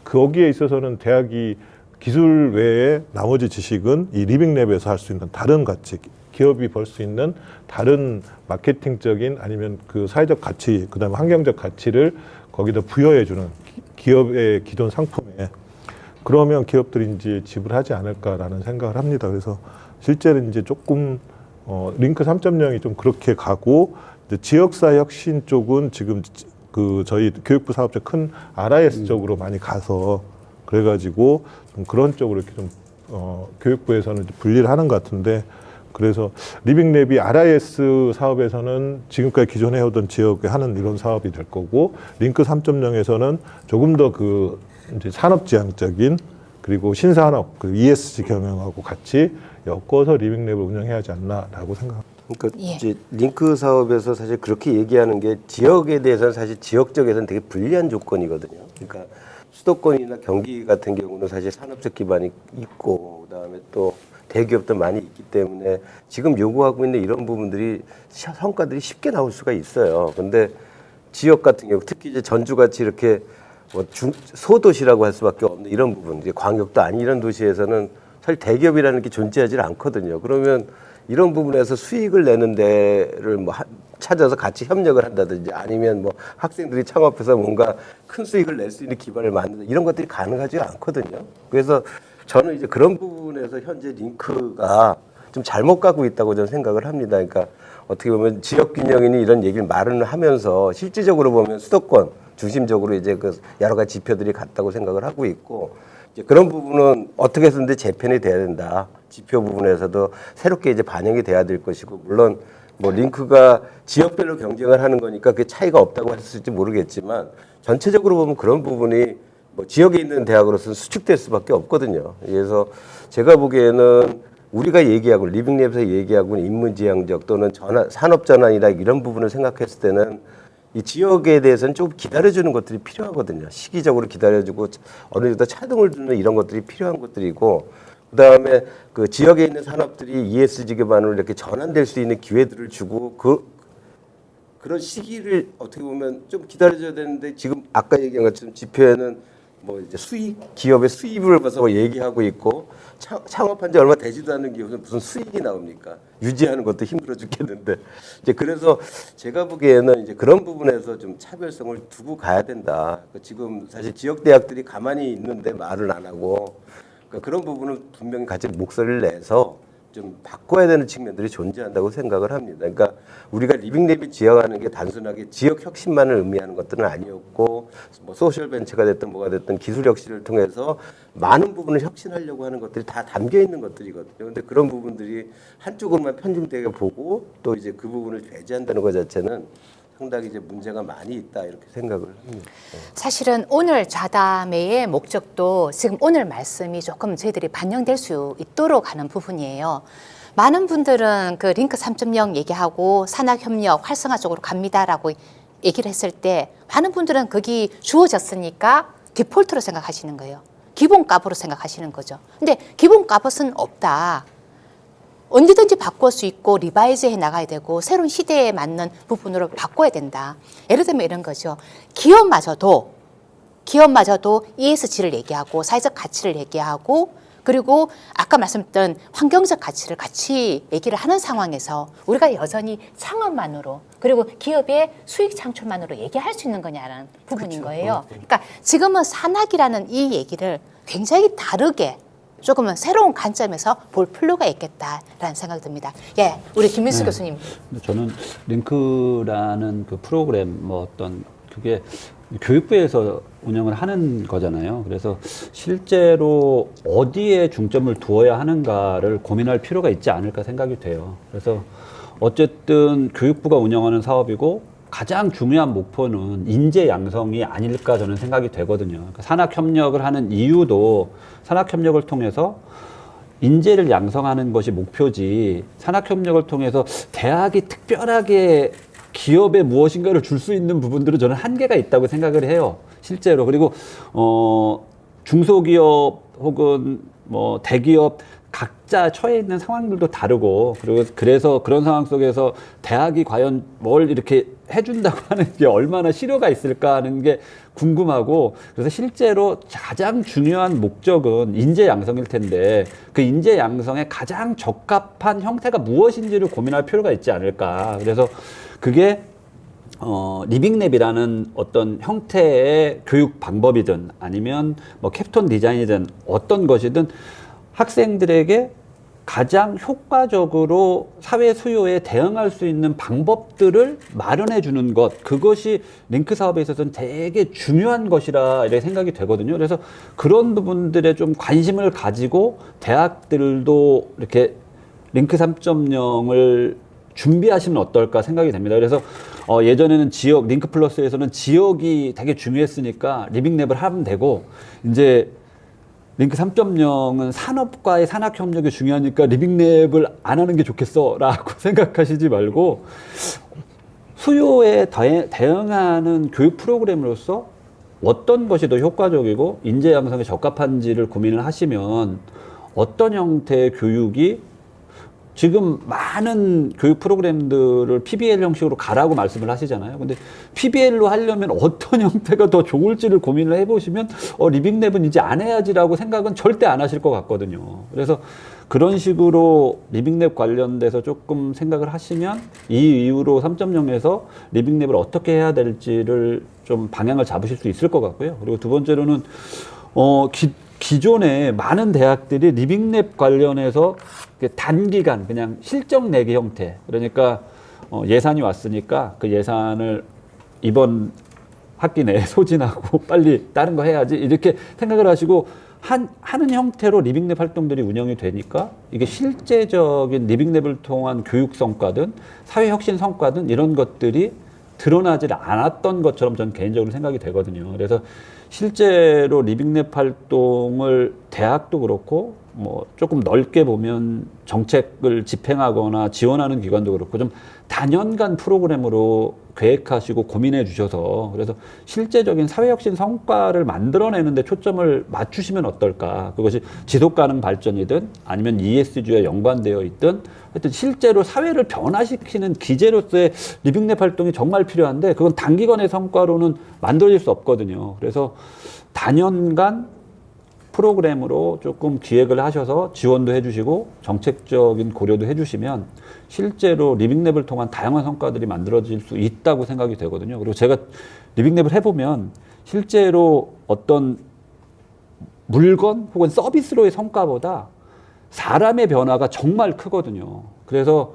거기에 있어서는 대학이 기술 외에 나머지 지식은 이 리빙랩에서 할 수 있는 다른 가치 기업이 벌 수 있는 다른 마케팅적인 아니면 그 사회적 가치 그다음에 환경적 가치를 거기다 부여해주는 기업의 기존 상품에 그러면 기업들이 이제 지불하지 않을까라는 생각을 합니다. 그래서 실제로 이제 조금 링크 3.0이 좀 그렇게 가고 이제 지역사 혁신 쪽은 지금 그 저희 교육부 사업자 큰 RIS 쪽으로 많이 가서 그래가지고 좀 그런 쪽으로 이렇게 좀 교육부에서는 분리를 하는 것 같은데 그래서 리빙랩이 RIS 사업에서는 지금까지 기존에 해오던 지역에 하는 이런 사업이 될 거고 링크 3.0에서는 조금 더 그 이제 산업지향적인 그리고 신산업 그리고 ESG 경영하고 같이 엮어서 리빙랩을 운영해야 하지 않나라고 생각합니다. 그러니까 예. 이제 링크 사업에서 사실 그렇게 얘기하는 게 지역에 대해서는 사실 지역적에서는 되게 불리한 조건이거든요. 그러니까 수도권이나 경기 같은 경우는 사실 산업적 기반이 있고 그다음에 또 대기업도 많이 있기 때문에 지금 요구하고 있는 이런 부분들이 성과들이 쉽게 나올 수가 있어요. 근데 지역 같은 경우 특히 이제 전주같이 이렇게 뭐 소도시라고 할 수밖에 없는 이런 부분, 이제 광역도 아닌 이런 도시에서는 사실 대기업이라는 게 존재하지 않거든요. 그러면 이런 부분에서 수익을 내는 데를 뭐 찾아서 같이 협력을 한다든지 아니면 뭐 학생들이 창업해서 뭔가 큰 수익을 낼 수 있는 기반을 만든다 이런 것들이 가능하지 않거든요. 그래서 저는 이제 그런 부분에서 현재 링크가 좀 잘못 가고 있다고 저는 생각을 합니다. 그러니까 어떻게 보면 지역균형이니 이런 얘기를 말은 하면서 실질적으로 보면 수도권 중심적으로 이제 그 여러 가지 지표들이 같다고 생각을 하고 있고 이제 그런 부분은 어떻게 해서든 재편이 돼야 된다. 지표 부분에서도 새롭게 이제 반영이 돼야 될 것이고 물론 뭐 링크가 지역별로 경쟁을 하는 거니까 그 차이가 없다고 할 수 있을지 모르겠지만 전체적으로 보면 그런 부분이 뭐 지역에 있는 대학으로서는 수축될 수밖에 없거든요. 그래서 제가 보기에는 우리가 얘기하고 리빙랩에서 얘기하고 있는 인문지향적 또는 산업전환이나 이런 부분을 생각했을 때는 이 지역에 대해서는 좀 기다려주는 것들이 필요하거든요. 시기적으로 기다려주고 어느 정도 차등을 두는 이런 것들이 필요한 것들이고, 그다음에 그 지역에 있는 산업들이 ESG 기반으로 이렇게 전환될 수 있는 기회들을 주고 그런 시기를 어떻게 보면 좀 기다려줘야 되는데, 지금 아까 얘기한 것처럼 지표에는 뭐 이제 기업의 수입을 봐서 얘기하고 있고, 창업한 지 얼마 되지도 않은 기업은 무슨 수익이 나옵니까? 유지하는 것도 힘들어 죽겠는데, 이제 그래서 제가 보기에는 이제 그런 부분에서 좀 차별성을 두고 가야 된다. 지금 사실 지역 대학들이 가만히 있는데 말을 안 하고, 그러니까 그런 부분은 분명히 같이 목소리를 내서 좀 바꿔야 되는 측면들이 존재한다고 생각을 합니다. 그러니까 우리가 리빙랩이 지향하는 게 단순하게 지역 혁신만을 의미하는 것들은 아니었고, 뭐 소셜 벤처가 됐든 뭐가 됐든 기술 혁신을 통해서 많은 부분을 혁신하려고 하는 것들이 다 담겨 있는 것들이거든요. 근데 그런 부분들이 한쪽으로만 편중되게 보고 또 이제 그 부분을 배제한다는 것 자체는 상당히 이제 문제가 많이 있다, 이렇게 생각을 합니다. 사실은 오늘 좌담회의 목적도 지금 오늘 말씀이 조금 저희들이 반영될 수 있도록 하는 부분이에요. 많은 분들은 그 링크 3.0 얘기하고 산학협력 활성화 쪽으로 갑니다라고 얘기를 했을 때, 많은 분들은 거기 주어졌으니까 디폴트로 생각하시는 거예요. 기본값으로 생각하시는 거죠. 근데 기본값은 없다. 언제든지 바꿀 수 있고 리바이즈 해 나가야 되고 새로운 시대에 맞는 부분으로 바꿔야 된다. 예를 들면 이런 거죠. 기업마저도 ESG를 얘기하고 사회적 가치를 얘기하고, 그리고 아까 말씀드린 환경적 가치를 같이 얘기를 하는 상황에서 우리가 여전히 창업만으로, 그리고 기업의 수익 창출만으로 얘기할 수 있는 거냐라는 부분인 거예요. 그러니까 지금은 산학이라는 이 얘기를 굉장히 다르게 조금은 새로운 관점에서 볼 필요가 있겠다라는 생각이 듭니다. 예, 우리 김민수 교수님. 저는 링크라는 그 프로그램 뭐 어떤 그게 교육부에서 운영을 하는 거잖아요. 그래서 실제로 어디에 중점을 두어야 하는가를 고민할 필요가 있지 않을까 생각이 돼요. 그래서 어쨌든 교육부가 운영하는 사업이고 가장 중요한 목표는 인재 양성이 아닐까 저는 생각이 되거든요. 그러니까 산학협력을 하는 이유도 산학협력을 통해서 인재를 양성하는 것이 목표지, 산학협력을 통해서 대학이 특별하게 기업에 무엇인가를 줄 수 있는 부분들은 저는 한계가 있다고 생각을 해요. 실제로. 그리고 중소기업 혹은 뭐 대기업 각자 처해 있는 상황들도 다르고, 그리고 그래서 그런 상황 속에서 대학이 과연 뭘 이렇게 해준다고 하는 게 얼마나 실효가 있을까 하는 게 궁금하고, 그래서 실제로 가장 중요한 목적은 인재 양성일 텐데 그 인재 양성에 가장 적합한 형태가 무엇인지를 고민할 필요가 있지 않을까. 그래서 그게 리빙랩이라는 어떤 형태의 교육 방법이든 아니면 뭐 캡톤 디자인이든 어떤 것이든 학생들에게 가장 효과적으로 사회 수요에 대응할 수 있는 방법들을 마련해 주는 것, 그것이 링크 사업에 있어서는 되게 중요한 것이라 이렇게 생각이 되거든요. 그래서 그런 부분들에 좀 관심을 가지고 대학들도 이렇게 링크 3.0을 준비하시면 어떨까 생각이 됩니다. 그래서 예전에는 지역, 링크 플러스에서는 지역이 되게 중요했으니까 리빙랩을 하면 되고, 이제 링크 3.0은 산업과의 산학협력이 중요하니까 리빙랩을 안 하는 게 좋겠어 라고 생각하시지 말고, 수요에 대응하는 교육 프로그램으로서 어떤 것이 더 효과적이고 인재 양성에 적합한지를 고민을 하시면 어떤 형태의 교육이, 지금 많은 교육 프로그램들을 PBL 형식으로 가라고 말씀을 하시잖아요. 근데 PBL로 하려면 어떤 형태가 더 좋을지를 고민을 해보시면 리빙랩은 이제 안 해야지라고 생각은 절대 안 하실 것 같거든요. 그래서 그런 식으로 리빙랩 관련돼서 조금 생각을 하시면 이 이후로 3.0에서 리빙랩을 어떻게 해야 될지를 좀 방향을 잡으실 수 있을 것 같고요. 그리고 두 번째로는 기존에 많은 대학들이 리빙랩 관련해서 단기간 그냥 실적 내기 형태, 그러니까 예산이 왔으니까 그 예산을 이번 학기 내에 소진하고 빨리 다른 거 해야지 이렇게 생각을 하시고 하는 형태로 리빙랩 활동들이 운영이 되니까 이게 실제적인 리빙랩을 통한 교육 성과든 사회 혁신 성과든 이런 것들이 드러나질 않았던 것처럼 저는 개인적으로 생각이 되거든요. 그래서 실제로 리빙랩 활동을 대학도 그렇고 뭐 조금 넓게 보면 정책을 집행하거나 지원하는 기관도 그렇고 좀 다년간 프로그램으로 계획하시고 고민해 주셔서 그래서 실제적인 사회혁신 성과를 만들어내는데 초점을 맞추시면 어떨까. 그것이 지속가능 발전이든 아니면 ESG에 연관되어 있든 하여튼 실제로 사회를 변화시키는 기재로서의 리빙랩 활동이 정말 필요한데 그건 단기간의 성과로는 만들어질 수 없거든요. 그래서 다년간 프로그램으로 조금 기획을 하셔서 지원도 해주시고 정책적인 고려도 해주시면 실제로 리빙랩을 통한 다양한 성과들이 만들어질 수 있다고 생각이 되거든요. 그리고 제가 리빙랩을 해보면 실제로 어떤 물건 혹은 서비스로의 성과보다 사람의 변화가 정말 크거든요. 그래서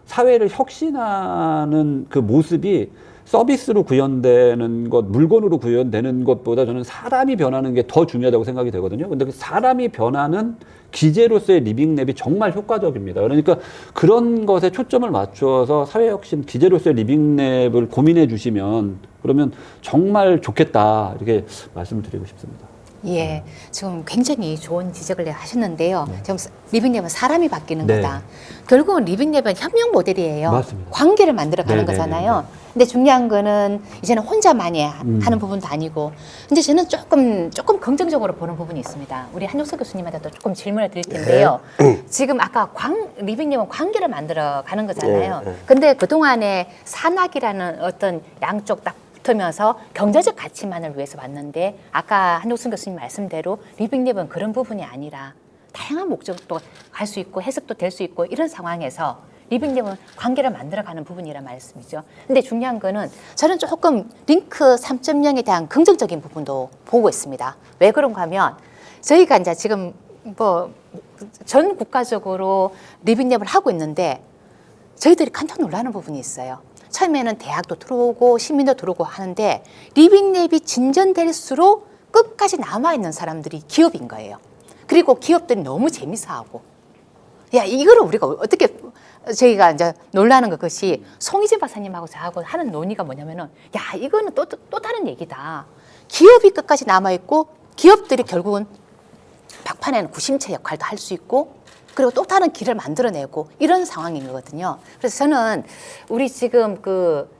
사회를 혁신하는 그 모습이 서비스로 구현되는 것, 물건으로 구현되는 것보다 저는 사람이 변하는 게 더 중요하다고 생각이 되거든요. 근데 그 사람이 변하는 기재로서의 리빙랩이 정말 효과적입니다. 그러니까 그런 것에 초점을 맞추어서 사회혁신 기재로서의 리빙랩을 고민해 주시면 그러면 정말 좋겠다. 이렇게 말씀을 드리고 싶습니다. 예, 지금 굉장히 좋은 지적을 하셨는데요. 지금 리빙랩은 사람이 바뀌는 네. 거다. 결국은 리빙랩은 협력 모델이에요. 맞습니다. 관계를 만들어가는 네, 네, 거잖아요. 네, 근데 중요한 거는 이제는 혼자만이 하는 부분도 아니고, 근데 저는 조금 긍정적으로 보는 부분이 있습니다. 우리 한용석 교수님한테도 조금 질문을 드릴 텐데요. 지금 아까 리빙랩은 관계를 만들어가는 거잖아요. 근데 그동안에 산학이라는 어떤 양쪽 딱 붙으면서 경제적 가치만을 위해서 왔는데 아까 한옥순 교수님 말씀대로 리빙랩은 그런 부분이 아니라 다양한 목적도 갈 수 있고 해석도 될 수 있고 이런 상황에서 리빙랩은 관계를 만들어가는 부분이란 말씀이죠. 근데 중요한 거는 저는 조금 링크 3.0에 대한 긍정적인 부분도 보고 있습니다. 왜 그런가 하면 저희가 이제 지금 뭐 전 국가적으로 리빙랩을 하고 있는데 저희들이 깜짝 놀라는 부분이 있어요. 처음에는 대학도 들어오고 시민도 들어오고 하는데 리빙랩이 진전될수록 끝까지 남아있는 사람들이 기업인 거예요. 그리고 기업들이 너무 재미있어하고 야 이거를 우리가 어떻게 저희가 이제 놀라는 것이 송희진 박사님하고 저하고 하는 논의가 뭐냐면은 야 이거는 또 다른 얘기다. 기업이 끝까지 남아있고 기업들이 결국은 막판에는 구심체 역할도 할 수 있고 그리고 또 다른 길을 만들어내고 이런 상황인 거거든요. 그래서 저는 우리 지금 그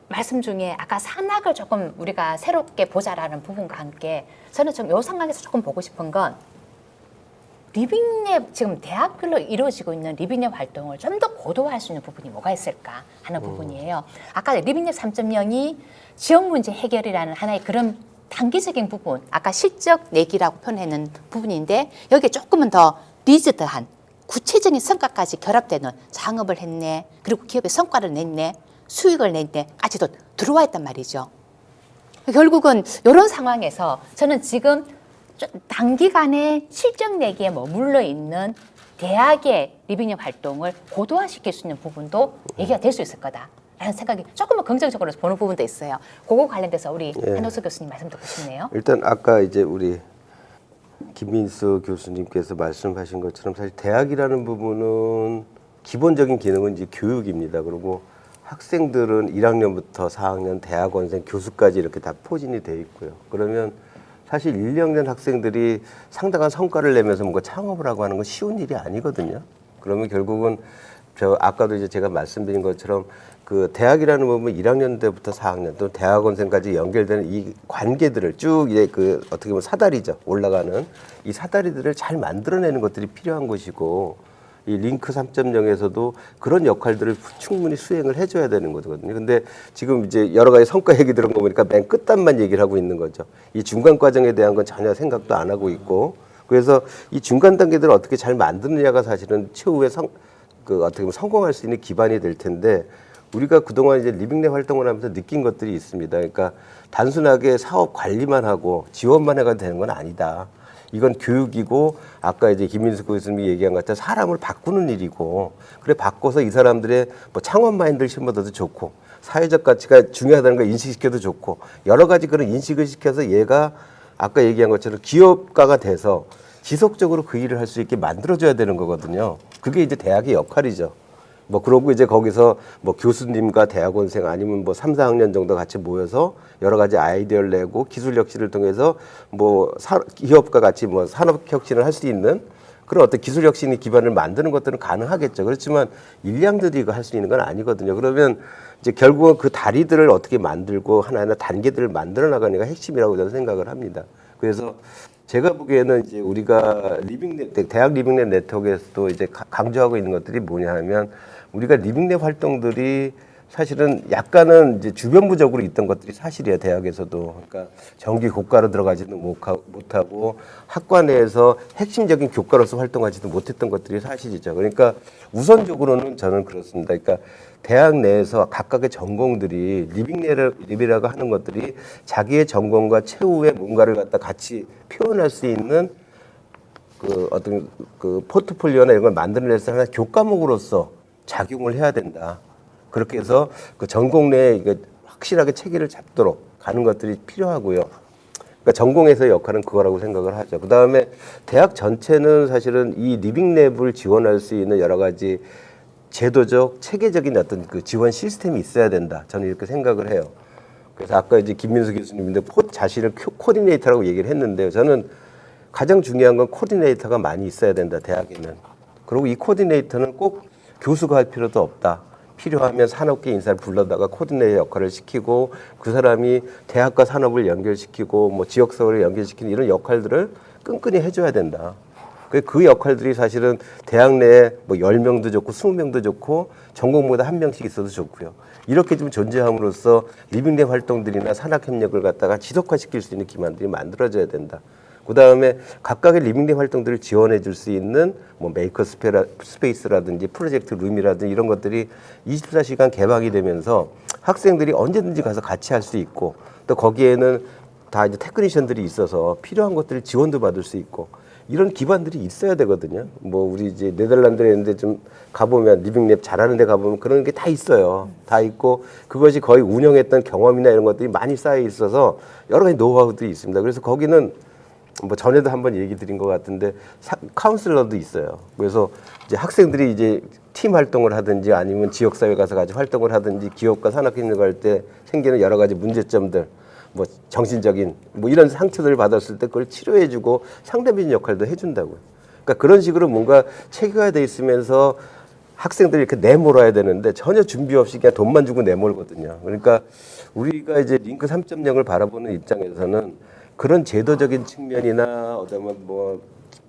말씀 중에 아까 산학을 조금 우리가 새롭게 보자라는 부분과 함께 저는 좀 이 상황에서 조금 보고 싶은 건 리빙랩 지금 대학별로 이루어지고 있는 리빙랩 활동을 좀 더 고도화할 수 있는 부분이 뭐가 있을까 하는 부분이에요. 아까 리빙랩 3.0이 지역 문제 해결이라는 하나의 그런 단기적인 부분, 아까 실적 내기라고 표현하는 부분인데 여기에 조금은 더 리즈드한 구체적인 성과까지 결합되는 창업을 했네, 그리고 기업의 성과를 냈네, 수익을 냈네까지도 들어와 있단 말이죠. 결국은 이런 상황에서 저는 지금 단기간에 실적 내기에 머물러 있는 대학의 리빙랩 활동을 고도화시킬 수 있는 부분도 얘기가 될 수 있을 거다라는 생각이 조금은 긍정적으로 보는 부분도 있어요. 그거 관련돼서 우리 한옥수 교수님 말씀 듣고 싶네요. 일단 아까 이제 우리 김민수 교수님께서 말씀하신 것처럼 사실 대학이라는 부분은 기본적인 기능은 이제 교육입니다. 그리고 학생들은 1학년부터 4학년 대학원생 교수까지 이렇게 다 포진이 돼 있고요. 그러면 사실 1, 2학년 학생들이 상당한 성과를 내면서 뭔가 창업을 하고 하는 건 쉬운 일이 아니거든요. 그러면 결국은 저 아까도 이제 제가 말씀드린 것처럼 그 대학이라는 부분은 1학년 때부터 4학년 또 대학원생까지 연결되는 이 관계들을 쭉 이제 그 어떻게 보면 사다리죠. 올라가는 이 사다리들을 잘 만들어내는 것들이 필요한 것이고 이 링크 3.0에서도 그런 역할들을 충분히 수행을 해줘야 되는 거거든요. 근데 지금 이제 여러 가지 성과 얘기 들은 거 보니까 맨 끝단만 얘기를 하고 있는 거죠. 이 중간 과정에 대한 건 전혀 생각도 안 하고 있고 그래서 이 중간 단계들을 어떻게 잘 만드느냐가 사실은 최후의 어떻게 보면 성공할 수 있는 기반이 될 텐데 우리가 그동안 이제 리빙랩 활동을 하면서 느낀 것들이 있습니다. 그러니까 단순하게 사업 관리만 하고 지원만 해가 되는 건 아니다. 이건 교육이고 아까 이제 김민수 교수님이 얘기한 것처럼 사람을 바꾸는 일이고 그래 바꿔서 이 사람들의 뭐 창업 마인드를 심어도 좋고 사회적 가치가 중요하다는 걸 인식시켜도 좋고 여러 가지 그런 인식을 시켜서 얘가 아까 얘기한 것처럼 기업가가 돼서 지속적으로 그 일을 할 수 있게 만들어줘야 되는 거거든요. 그게 이제 대학의 역할이죠. 뭐 그러고 이제 거기서 뭐 교수님과 대학원생 아니면 뭐 3, 4학년 정도 같이 모여서 여러 가지 아이디어를 내고 기술 혁신을 통해서 뭐 기업과 같이 뭐 산업 혁신을 할 수 있는 그런 어떤 기술 혁신의 기반을 만드는 것들은 가능하겠죠. 그렇지만 일량들이 이거 할 수 있는 건 아니거든요. 그러면 이제 결국은 그 다리들을 어떻게 만들고 하나하나 단계들을 만들어 나가는 게 핵심이라고 저는 생각을 합니다. 그래서 제가 보기에는 이제 우리가 대학 리빙랩 네트워크에서도 이제 강조하고 있는 것들이 뭐냐 하면 우리가 리빙랩 활동들이 사실은 약간은 이제 주변부적으로 있던 것들이 사실이에요. 대학에서도. 그러니까 정규 교과로 들어가지도 못하고 학과 내에서 핵심적인 교과로서 활동하지도 못했던 것들이 사실이죠. 그러니까 우선적으로는 저는 그렇습니다. 그러니까 대학 내에서 각각의 전공들이 리빙랩이라고 하는 것들이 자기의 전공과 최후의 뭔가를 갖다 같이 표현할 수 있는 그 어떤 그 포트폴리오나 이런 걸 만들어내서 하나 교과목으로서 작용을 해야 된다. 그렇게 해서 그 전공 내에 이게 확실하게 체계를 잡도록 가는 것들이 필요하고요. 그러니까 전공에서의 역할은 그거라고 생각을 하죠. 그 다음에 대학 전체는 사실은 이 리빙랩을 지원할 수 있는 여러 가지 제도적, 체계적인 어떤 그 지원 시스템이 있어야 된다. 저는 이렇게 생각을 해요. 그래서 아까 이제 김민수 교수님인데 자신을 코디네이터라고 얘기를 했는데요. 저는 가장 중요한 건 코디네이터가 많이 있어야 된다. 대학에는. 그리고 이 코디네이터는 꼭 교수가 할 필요도 없다. 필요하면 산업계 인사를 불러다가 코디네이터 역할을 시키고 그 사람이 대학과 산업을 연결시키고 뭐 지역사회를 연결시키는 이런 역할들을 끈끈이 해줘야 된다. 그 역할들이 사실은 대학 내에 뭐 10명도 좋고 20명도 좋고 전공마다 1명씩 있어도 좋고요. 이렇게 좀 존재함으로써 리빙랩 활동들이나 산학협력을 갖다가 지속화시킬 수 있는 기반들이 만들어져야 된다. 그 다음에 각각의 리빙랩 활동들을 지원해 줄 수 있는 뭐 메이커 스페이스라든지 프로젝트 룸이라든지 이런 것들이 24시간 개방이 되면서 학생들이 언제든지 가서 같이 할 수 있고 또 거기에는 다 이제 테크니션들이 있어서 필요한 것들을 지원도 받을 수 있고 이런 기반들이 있어야 되거든요. 뭐 우리 이제 네덜란드에 있는데 좀 가보면 리빙랩 잘하는 데 가보면 그런 게 다 있어요. 다 있고 그것이 거의 운영했던 경험이나 이런 것들이 많이 쌓여 있어서 여러 가지 노하우들이 있습니다. 그래서 거기는 뭐 전에도 한번 얘기 드린 것 같은데 카운슬러도 있어요. 그래서 이제 학생들이 이제 팀 활동을 하든지 아니면 지역사회 가서 같이 활동을 하든지 기업과 산학협력을 할 때 생기는 여러 가지 문제점들 뭐 정신적인 뭐 이런 상처들을 받았을 때 그걸 치료해주고 상대적인 역할도 해준다고요. 그러니까 그런 식으로 뭔가 체계화돼 있으면서 학생들이 이렇게 내몰아야 되는데 전혀 준비 없이 그냥 돈만 주고 내몰거든요. 그러니까 우리가 이제 링크 3.0을 바라보는 입장에서는 그런 제도적인 측면이나 어쩌면 뭐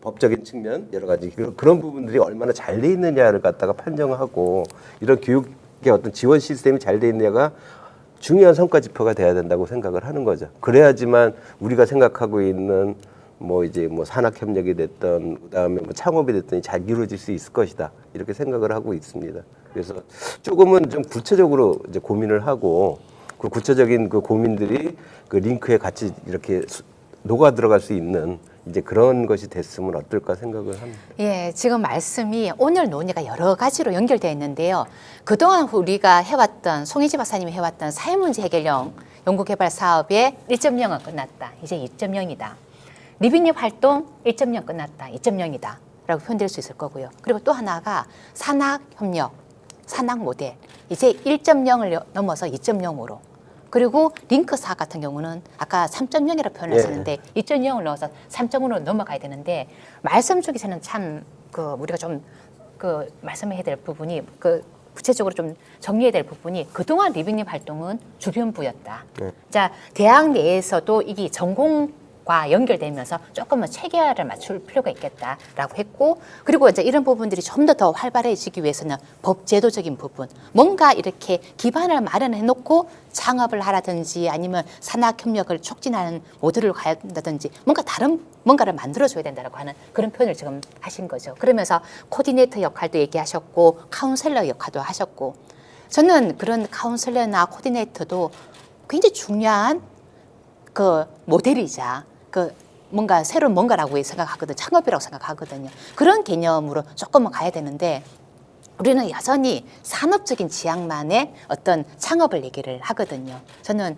법적인 측면 여러 가지 그런 부분들이 얼마나 잘 돼 있느냐를 갖다가 판정하고 이런 교육의 어떤 지원 시스템이 잘 돼 있느냐가 중요한 성과 지표가 돼야 된다고 생각을 하는 거죠. 그래야지만 우리가 생각하고 있는 뭐 이제 뭐 산학 협력이 됐던 그다음에 뭐 창업이 됐더니 잘 이루어질 수 있을 것이다. 이렇게 생각을 하고 있습니다. 그래서 조금은 좀 구체적으로 이제 고민을 하고 그 구체적인 그 고민들이 그 링크에 같이 이렇게 녹아 들어갈 수 있는 이제 그런 것이 됐으면 어떨까 생각을 합니다. 예, 지금 말씀이 오늘 논의가 여러 가지로 연결되어 있는데요. 그동안 우리가 해왔던 송혜지 박사님이 해왔던 사회문제 해결형 연구개발 사업의 1.0은 끝났다. 이제 2.0이다. 리빙랩 활동 1.0 끝났다. 2.0이다. 라고 표현될 수 있을 거고요. 그리고 또 하나가 산학협력, 산학모델. 이제 1.0을 넘어서 2.0으로. 그리고 링크4 같은 경우는 아까 3.0이라고 표현하셨는데 2.0을 넣어서 3.0으로 넘어가야 되는데 말씀 중에서는 참 우리가 좀 말씀해야 될 부분이 구체적으로 좀 정리해야 될 부분이 그동안 리빙랩 활동은 주변부였다. 자, 대학 내에서도 이게 전공과 연결되면서 조금은 체계화를 맞출 필요가 있겠다라고 했고, 그리고 이제 이런 부분들이 좀 더 활발해지기 위해서는 법제도적인 부분, 뭔가 이렇게 기반을 마련해 놓고 창업을 하라든지 아니면 산학협력을 촉진하는 모델을 가야한다든지 뭔가 다른 뭔가를 만들어줘야 된다라고 하는 그런 표현을 지금 하신 거죠. 그러면서 코디네이터 역할도 얘기하셨고 카운셀러 역할도 하셨고, 저는 그런 카운셀러나 코디네이터도 굉장히 중요한 그 모델이자 뭔가 새로운 뭔가라고 생각하거든요. 창업이라고 생각하거든요. 그런 개념으로 조금은 가야 되는데 우리는 여전히 산업적인 지향만의 어떤 창업을 얘기를 하거든요. 저는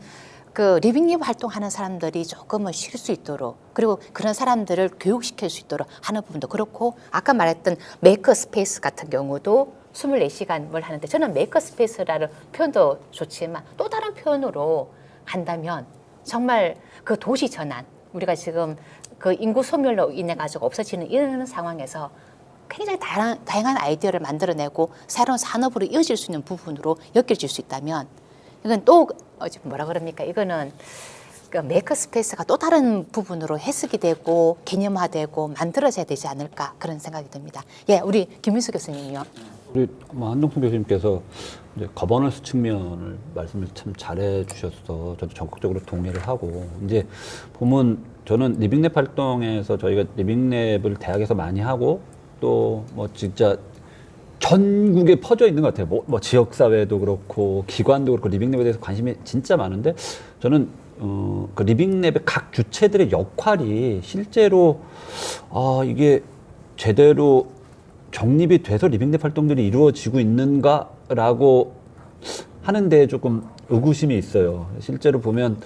리빙랩 활동하는 사람들이 조금은 쉴 수 있도록, 그리고 그런 사람들을 교육시킬 수 있도록 하는 부분도 그렇고, 아까 말했던 메이커 스페이스 같은 경우도 24시간을 하는데, 저는 메이커 스페이스라는 표현도 좋지만 또 다른 표현으로 한다면 정말 그 도시 전환, 우리가 지금 그 인구 소멸로 인해 가지고 없어지는 이런 상황에서 굉장히 다양한 아이디어를 만들어내고 새로운 산업으로 이어질 수 있는 부분으로 엮여질 수 있다면 이건 또 뭐라 그럽니까? 이거는 그 메이커 스페이스가 또 다른 부분으로 해석이 되고 개념화되고 만들어져야 되지 않을까 그런 생각이 듭니다. 예, 우리 김민수 교수님요. 우리 한동숙 교수님께서 이제 거버넌스 측면을 말씀을 참 잘해 주셔서 저도 적극적으로 동의를 하고 이제 보면 저는 리빙랩 활동에서 저희가 리빙랩을 대학에서 많이 하고 또 뭐 진짜 전국에 퍼져 있는 것 같아요. 뭐 지역 사회도 그렇고 기관도 그렇고 리빙랩에 대해서 관심이 진짜 많은데 저는 그 리빙랩의 각 주체들의 역할이 실제로 이게 제대로 정립이 돼서 리빙랩 활동들이 이루어지고 있는가라고 하는데 조금 의구심이 있어요. 실제로 보면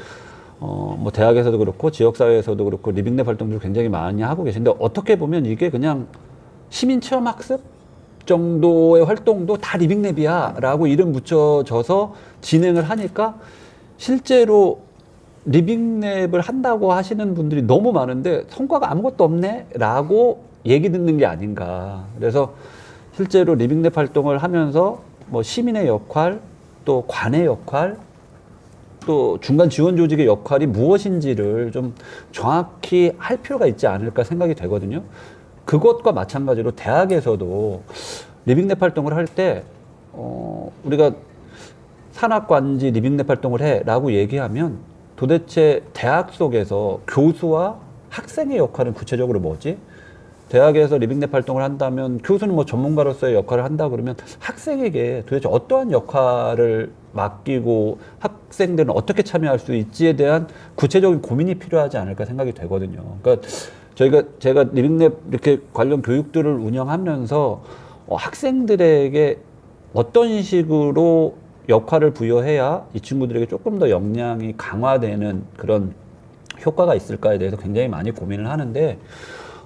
뭐 대학에서도 그렇고 지역사회에서도 그렇고 리빙랩 활동들을 굉장히 많이 하고 계신데 어떻게 보면 이게 그냥 시민체험학습 정도의 활동도 다 리빙랩이야 라고 이름 붙여져서 진행을 하니까 실제로 리빙랩을 한다고 하시는 분들이 너무 많은데 성과가 아무것도 없네 라고 얘기 듣는 게 아닌가. 그래서 실제로 리빙랩 활동을 하면서 뭐 시민의 역할 또 관의 역할 또 중간 지원 조직의 역할이 무엇인지를 좀 정확히 할 필요가 있지 않을까 생각이 되거든요. 그것과 마찬가지로 대학에서도 리빙랩 활동을 할 때 우리가 산학관지 리빙랩 활동을 해라고 얘기하면 도대체 대학 속에서 교수와 학생의 역할은 구체적으로 뭐지? 대학에서 리빙랩 활동을 한다면 교수는 뭐 전문가로서의 역할을 한다 그러면 학생에게 도대체 어떠한 역할을 맡기고 학생들은 어떻게 참여할 수 있지에 대한 구체적인 고민이 필요하지 않을까 생각이 되거든요. 그러니까 제가 리빙랩 이렇게 관련 교육들을 운영하면서 학생들에게 어떤 식으로 역할을 부여해야 이 친구들에게 조금 더 역량이 강화되는 그런 효과가 있을까에 대해서 굉장히 많이 고민을 하는데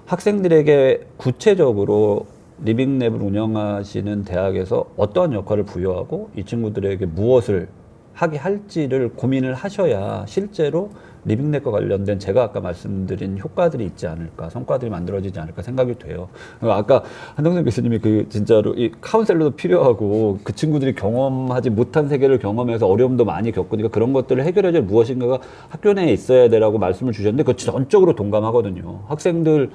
학생들에게 구체적으로 리빙랩을 운영하시는 대학에서 어떠한 역할을 부여하고 이 친구들에게 무엇을 하게 할지를 고민을 하셔야 실제로 리빙랩과 관련된 제가 아까 말씀드린 효과들이 있지 않을까, 성과들이 만들어지지 않을까 생각이 돼요. 아까 한동선 교수님이 그 진짜로 이 카운셀러도 필요하고 그 친구들이 경험하지 못한 세계를 경험해서 어려움도 많이 겪으니까 그런 것들을 해결해야 될 무엇인가가 학교 내에 있어야 되라고 말씀을 주셨는데 그거 전적으로 동감하거든요. 학생들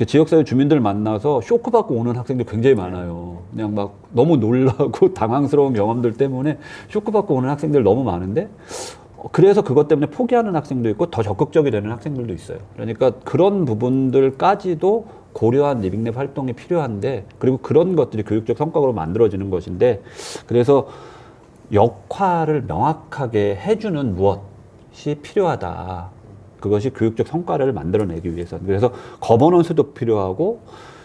지역사회 주민들 만나서 쇼크받고 오는 학생들 굉장히 많아요. 그냥 막 너무 놀라고 당황스러운 경험들 때문에 쇼크받고 오는 학생들 너무 많은데 그래서 그것 때문에 포기하는 학생도 있고 더 적극적이 되는 학생들도 있어요. 그러니까 그런 부분들까지도 고려한 리빙랩 활동이 필요한데 그리고 그런 것들이 교육적 성과로 만들어지는 것인데 그래서 역할을 명확하게 해주는 무엇이 필요하다. 그것이 교육적 성과를 만들어내기 위해서. 그래서 거버넌스도 필요하고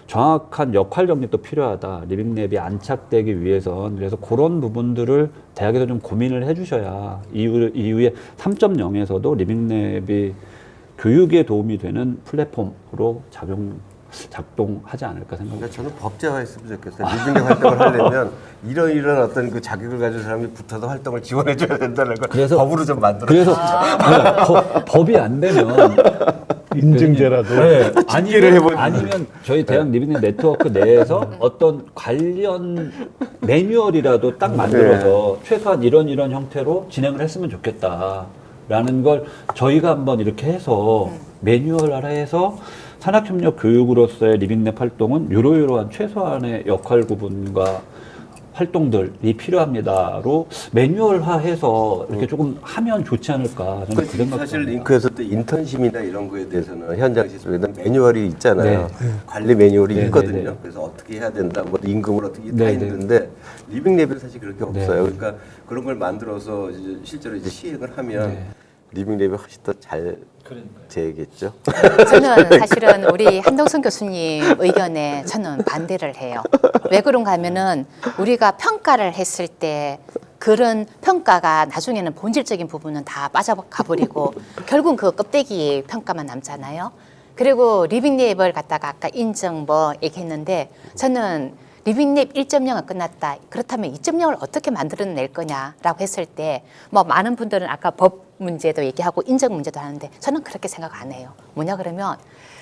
정확한 역할 정립도 필요하다. 리빙랩이 안착되기 위해선. 그래서 그런 부분들을 대학에서 좀 고민을 해주셔야 이후에 3.0에서도 리빙랩이 교육에 도움이 되는 플랫폼으로 작동하지 않을까 생각합니다. 저는 법제화했으면 좋겠어요. 리빙랩 활동을 하려면 이런 어떤 그 자격을 가진 사람이 붙어서 활동을 지원해줘야 된다는 걸 그래서- 법으로 좀 만들어. 그래서 네, 법이 안 되면 인증제라도 네, 집계를 해보는 아니면 저희 대학 리빙랩 네트워크 내에서 어떤 관련 매뉴얼이라도 딱 만들어서 최소한 이런 형태로 진행을 했으면 좋겠다라는 걸 저희가 한번 이렇게 해서 매뉴얼화해서 산학협력 교육으로서의 리빙랩 활동은 이러한 최소한의 역할 구분과 활동들이 필요합니다로 매뉴얼화해서 이렇게 조금 하면 좋지 않을까 저는 그 생각. 사실 링크에서 또 인턴십이나 이런 거에 대해서는 현장 시설에는 매뉴얼이 있잖아요. 관리 매뉴얼이 네, 있거든요. 네, 네. 그래서 어떻게 해야 된다, 뭐 임금을 어떻게 다 네, 네. 있는데 리빙랩에는 사실 그렇게 네. 없어요. 그러니까 그런 걸 만들어서 이제 실제로 이제 시행을 하면 네. 리빙랩이 훨씬 더 잘 되겠죠. 저는 사실은 우리 한동선 교수님 의견에 저는 반대를 해요. 왜 그런가 하면은 우리가 평가를 했을 때 그런 평가가 나중에는 본질적인 부분은 다 빠져가 버리고 결국은 그 껍데기 평가만 남잖아요. 그리고 리빙랩을 갖다가 아까 인증 뭐 얘기했는데 저는 리빙랩 1.0은 끝났다. 그렇다면 2.0을 어떻게 만들어낼 거냐라고 했을 때 뭐 많은 분들은 아까 법 문제도 얘기하고 인정 문제도 하는데 저는 그렇게 생각 안 해요. 뭐냐 그러면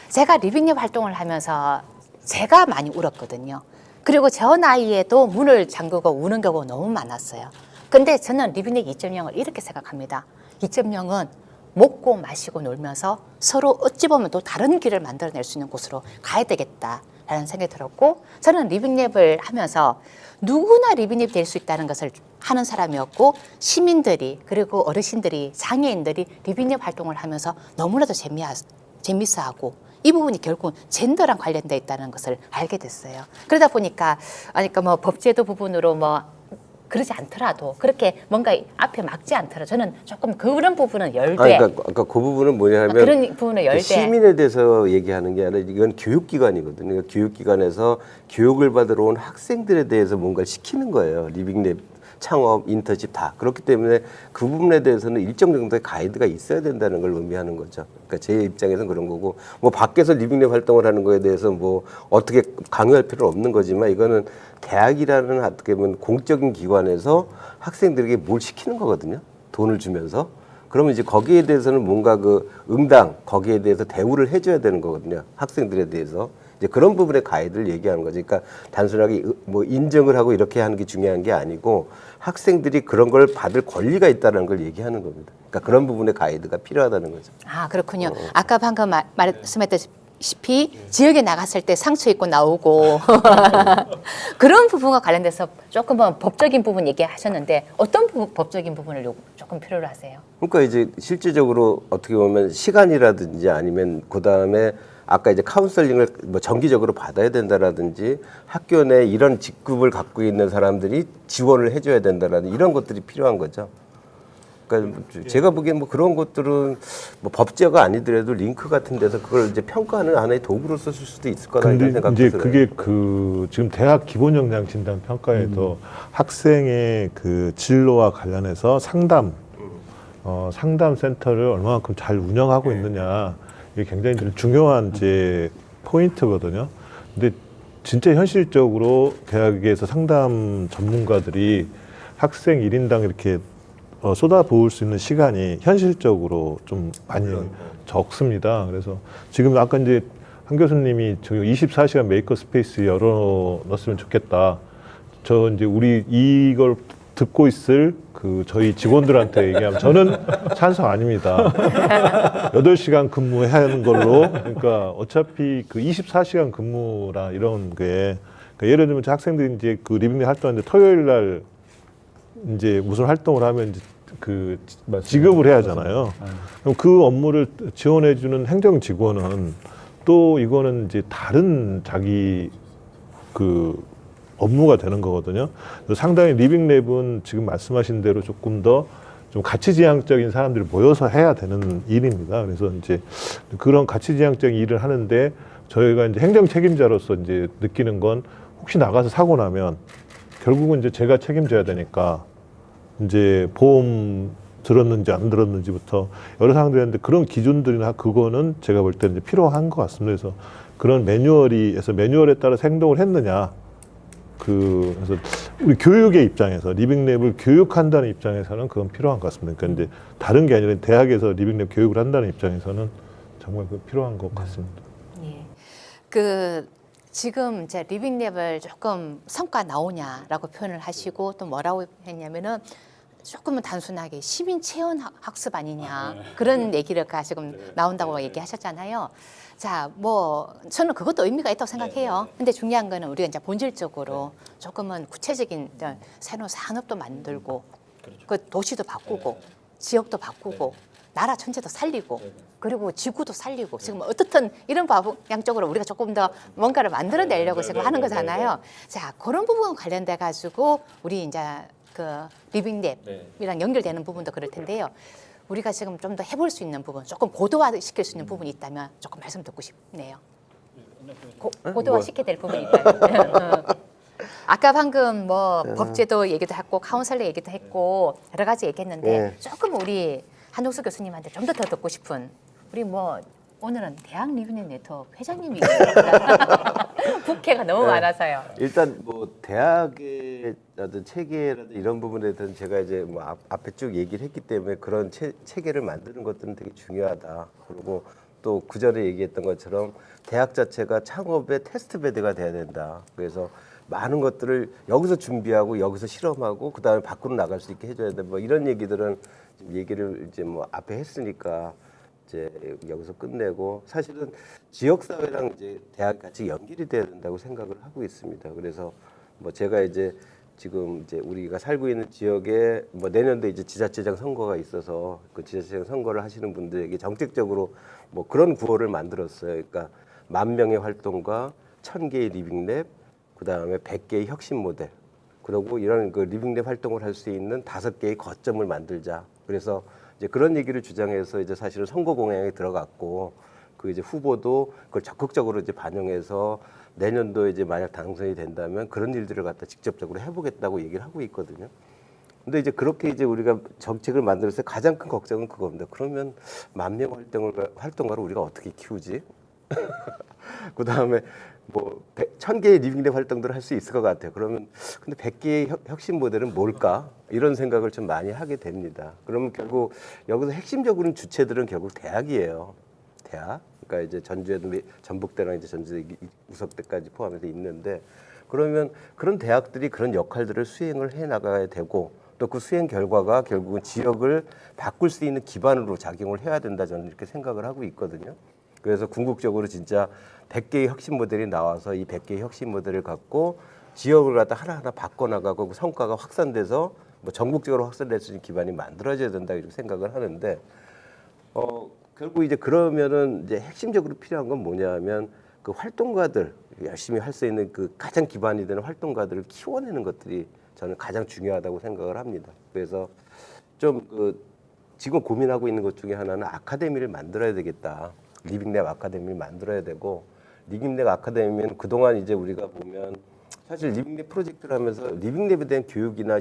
제가 리빙랩 활동을 하면서 제가 많이 울었거든요. 그리고 저 나이에도 문을 잠그고 우는 경우가 너무 많았어요. 근데 저는 리빙랩 2.0을 이렇게 생각합니다. 2.0은 먹고 마시고 놀면서 서로 어찌 보면 또 다른 길을 만들어낼 수 있는 곳으로 가야 되겠다라는 생각이 들었고 저는 리빙랩을 하면서 누구나 리빙랩이 될 수 있다는 것을 하는 사람이었고 시민들이 그리고 어르신들이 장애인들이 리빙랩 활동을 하면서 너무나도 재미있어하고 이 부분이 결국은 젠더랑 관련돼 있다는 것을 알게 됐어요. 그러다 보니까 그러니까 뭐 법제도 부분으로 뭐 그러지 않더라도 그렇게 뭔가 앞에 막지 않더라도 저는 조금 그런 부분은 열대. 그러니까 아까 그 부분은 뭐냐 하면 그런 부분은 열대. 시민에 대해서 얘기하는 게 아니라 이건 교육기관이거든요. 그러니까 교육기관에서 교육을 받으러 온 학생들에 대해서 뭔가를 시키는 거예요. 리빙랩 창업, 인턴십 다. 그렇기 때문에 그 부분에 대해서는 일정 정도의 가이드가 있어야 된다는 걸 의미하는 거죠. 그러니까 제 입장에서는 그런 거고 뭐 밖에서 리빙랩 활동을 하는 거에 대해서 뭐 어떻게 강요할 필요는 없는 거지만 이거는 대학이라는 어떻게 보면 공적인 기관에서 학생들에게 뭘 시키는 거거든요. 돈을 주면서. 그러면 이제 거기에 대해서는 뭔가 그 응당 거기에 대해서 대우를 해줘야 되는 거거든요. 학생들에 대해서. 이제 그런 부분의 가이드를 얘기하는 거죠. 그러니까 단순하게 뭐 인정을 하고 이렇게 하는 게 중요한 게 아니고 학생들이 그런 걸 받을 권리가 있다는 걸 얘기하는 겁니다. 그러니까 그런 부분의 가이드가 필요하다는 거죠. 아 그렇군요. 아까 방금 말씀했다시피 지역에 나갔을 때 상처 입고 나오고 그런 부분과 관련돼서 조금은 법적인 부분 얘기하셨는데 어떤 법적인 부분을 조금 필요로 하세요? 그러니까 이제 실질적으로 어떻게 보면 시간이라든지 아니면 그 다음에 아까 이제 카운셀링을 뭐 정기적으로 받아야 된다라든지 학교 내 이런 직급을 갖고 있는 사람들이 지원을 해줘야 된다라는 이런 것들이 필요한 거죠. 그러니까 제가 보기엔 뭐 그런 것들은 뭐 법제가 아니더라도 링크 같은 데서 그걸 이제 평가하는 하나의 도구로 쓸 수도 있을 거다 이런 근데 생각도 이제 들어요. 그게 그 지금 대학 기본 역량 진단 평가에도 학생의 그 진로와 관련해서 상담 센터를 얼마만큼 잘 운영하고 있느냐 이게 굉장히 좀 중요한 이제 포인트거든요. 근데 진짜 현실적으로 대학에서 상담 전문가들이 학생 1인당 이렇게 쏟아부을 수 있는 시간이 현실적으로 좀 많이 적습니다. 그래서 지금 아까 이제 한 교수님이 저 24시간 메이커 스페이스 열어놨으면 좋겠다. 저 이제 우리 이걸 듣고 있을 그 저희 직원들한테 얘기하면 저는 찬성 아닙니다. 8시간 근무하는 걸로 그러니까 어차피 그 24시간 근무라 이런 게 그러니까 예를 들면 학생들이 이제 그 리빙랩 활동하는데 토요일 날 이제 무슨 활동을 하면 이제 그 지급을 해야 하잖아요. 그럼 그 업무를 지원해주는 행정 직원은 또 이거는 이제 다른 자기 그 업무가 되는 거거든요. 그래서 상당히 리빙랩은 지금 말씀하신 대로 조금 더 좀 가치지향적인 사람들이 모여서 해야 되는 일입니다. 그래서 이제 그런 가치지향적인 일을 하는데 저희가 이제 행정 책임자로서 이제 느끼는 건 혹시 나가서 사고 나면 결국은 이제 제가 책임져야 되니까 이제 보험 들었는지 안 들었는지부터 여러 상황들이 있는데 그런 기준들이나 그거는 제가 볼 때는 이제 필요한 것 같습니다. 그래서 그런 매뉴얼에 따라 행동을 했느냐. 그래서 우리 교육의 입장에서 리빙랩을 교육한다는 입장에서는 그건 필요한 것 같습니다. 그러니까 이제 다른 게 아니라 대학에서 리빙랩 교육을 한다는 입장에서는 정말 그 필요한 것 같습니다. 예. 그 지금 이제 리빙랩을 조금 성과 나오냐라고 표현을 하시고 또 뭐라고 했냐면은 조금은 단순하게 시민 체험 학습 아니냐 그런 얘기를 지금 나온다고 얘기하셨잖아요. 자, 뭐 저는 그것도 의미가 있다고 생각해요. 근데 중요한 거는 우리가 이제 본질적으로 조금은 구체적인 새로운 산업도 만들고 그 도시도 바꾸고 지역도 바꾸고 나라 전체도 살리고 그리고 지구도 살리고 지금 어떻든 이런 방향적으로 우리가 조금 더 뭔가를 만들어내려고 지금 하는 거잖아요. 자, 그런 부분 관련돼 가지고 우리 이제 그 리빙랩이랑 연결되는 부분도 그럴 텐데요. 우리가 지금 좀 더 해볼 수 있는 부분, 조금 고도화 시킬 수 있는 부분이 있다면 조금 말씀 듣고 싶네요. 고도화 시켜야 될 부분이 있다면. 아까 방금 뭐 법제도 얘기도 했고 카운셀러 얘기도 했고 여러 가지 얘기했는데 조금 우리 한옥수 교수님한테 좀 더 듣고 싶은 우리 뭐 오늘은 대학 리빙랩 네트워크 회장님이 국회가 너무 네. 많아서요. 일단 뭐 대학의 어떤 체계라든 이런 부분에 대해서는 제가 이제 뭐 앞에 쭉 얘기를 했기 때문에 그런 체계를 만드는 것들은 되게 중요하다. 그리고 또 그 전에 얘기했던 것처럼 대학 자체가 창업의 테스트베드가 돼야 된다. 그래서 많은 것들을 여기서 준비하고 여기서 실험하고 그 다음에 밖으로 나갈 수 있게 해줘야 돼. 뭐 이런 얘기들은 지금 얘기를 이제 뭐 앞에 했으니까 이제 여기서 끝내고 사실은 지역 사회랑 이제 대학 같이 연결이 돼야 된다고 생각을 하고 있습니다. 그래서 뭐 제가 이제 지금 이제 우리가 살고 있는 지역에 뭐 내년도에 이제 지자체장 선거가 있어서 그 지자체장 선거를 하시는 분들에게 정책적으로 뭐 그런 구호를 만들었어요. 그러니까 10,000명의 활동과 1,000개의 리빙랩, 그 다음에 100개의 혁신 모델, 그리고 이런 그 리빙랩 활동을 할 수 있는 5개의 거점을 만들자. 그래서 이제 그런 얘기를 주장해서 이제 사실은 선거 공약에 들어갔고 그 이제 후보도 그걸 적극적으로 이제 반영해서 내년도에 이제 만약 당선이 된다면 그런 일들을 갖다 직접적으로 해보겠다고 얘기를 하고 있거든요. 근데 이제 그렇게 이제 우리가 정책을 만들어서 가장 큰 걱정은 그겁니다. 그러면 10,000명 활동가를 우리가 어떻게 키우지? 그 다음에 뭐 1,000개의 리빙랩 활동들을 할 수 있을 것 같아요. 그러면 근데 100개의 혁신 모델은 뭘까? 이런 생각을 좀 많이 하게 됩니다. 그러면 결국 여기서 핵심적으로는 주체들은 결국 대학이에요. 대학. 그러니까 이제 전주에도 전북대랑 이제 전주 우석대까지 포함해서 있는데 그러면 그런 대학들이 그런 역할들을 수행을 해 나가야 되고 또 그 수행 결과가 결국은 지역을 바꿀 수 있는 기반으로 작용을 해야 된다 저는 이렇게 생각을 하고 있거든요. 그래서 궁극적으로 진짜 100개의 혁신 모델이 나와서 이 100개의 혁신 모델을 갖고 지역을 갖다 하나하나 바꿔나가고 그 성과가 확산돼서 뭐 전국적으로 확산될 수 있는 기반이 만들어져야 된다 이렇게 생각을 하는데 결국 이제 그러면은 이제 핵심적으로 필요한 건 뭐냐면 그 활동가들 열심히 할 수 있는 그 가장 기반이 되는 활동가들을 키워내는 것들이 저는 가장 중요하다고 생각을 합니다. 그래서 좀 그 지금 고민하고 있는 것 중에 하나는 아카데미를 만들어야 되겠다. 리빙랩 아카데미를 만들어야 되고 리빙랩 아카데미는 그동안 이제 우리가 보면 사실 리빙랩 프로젝트를 하면서 리빙랩에 대한 교육이나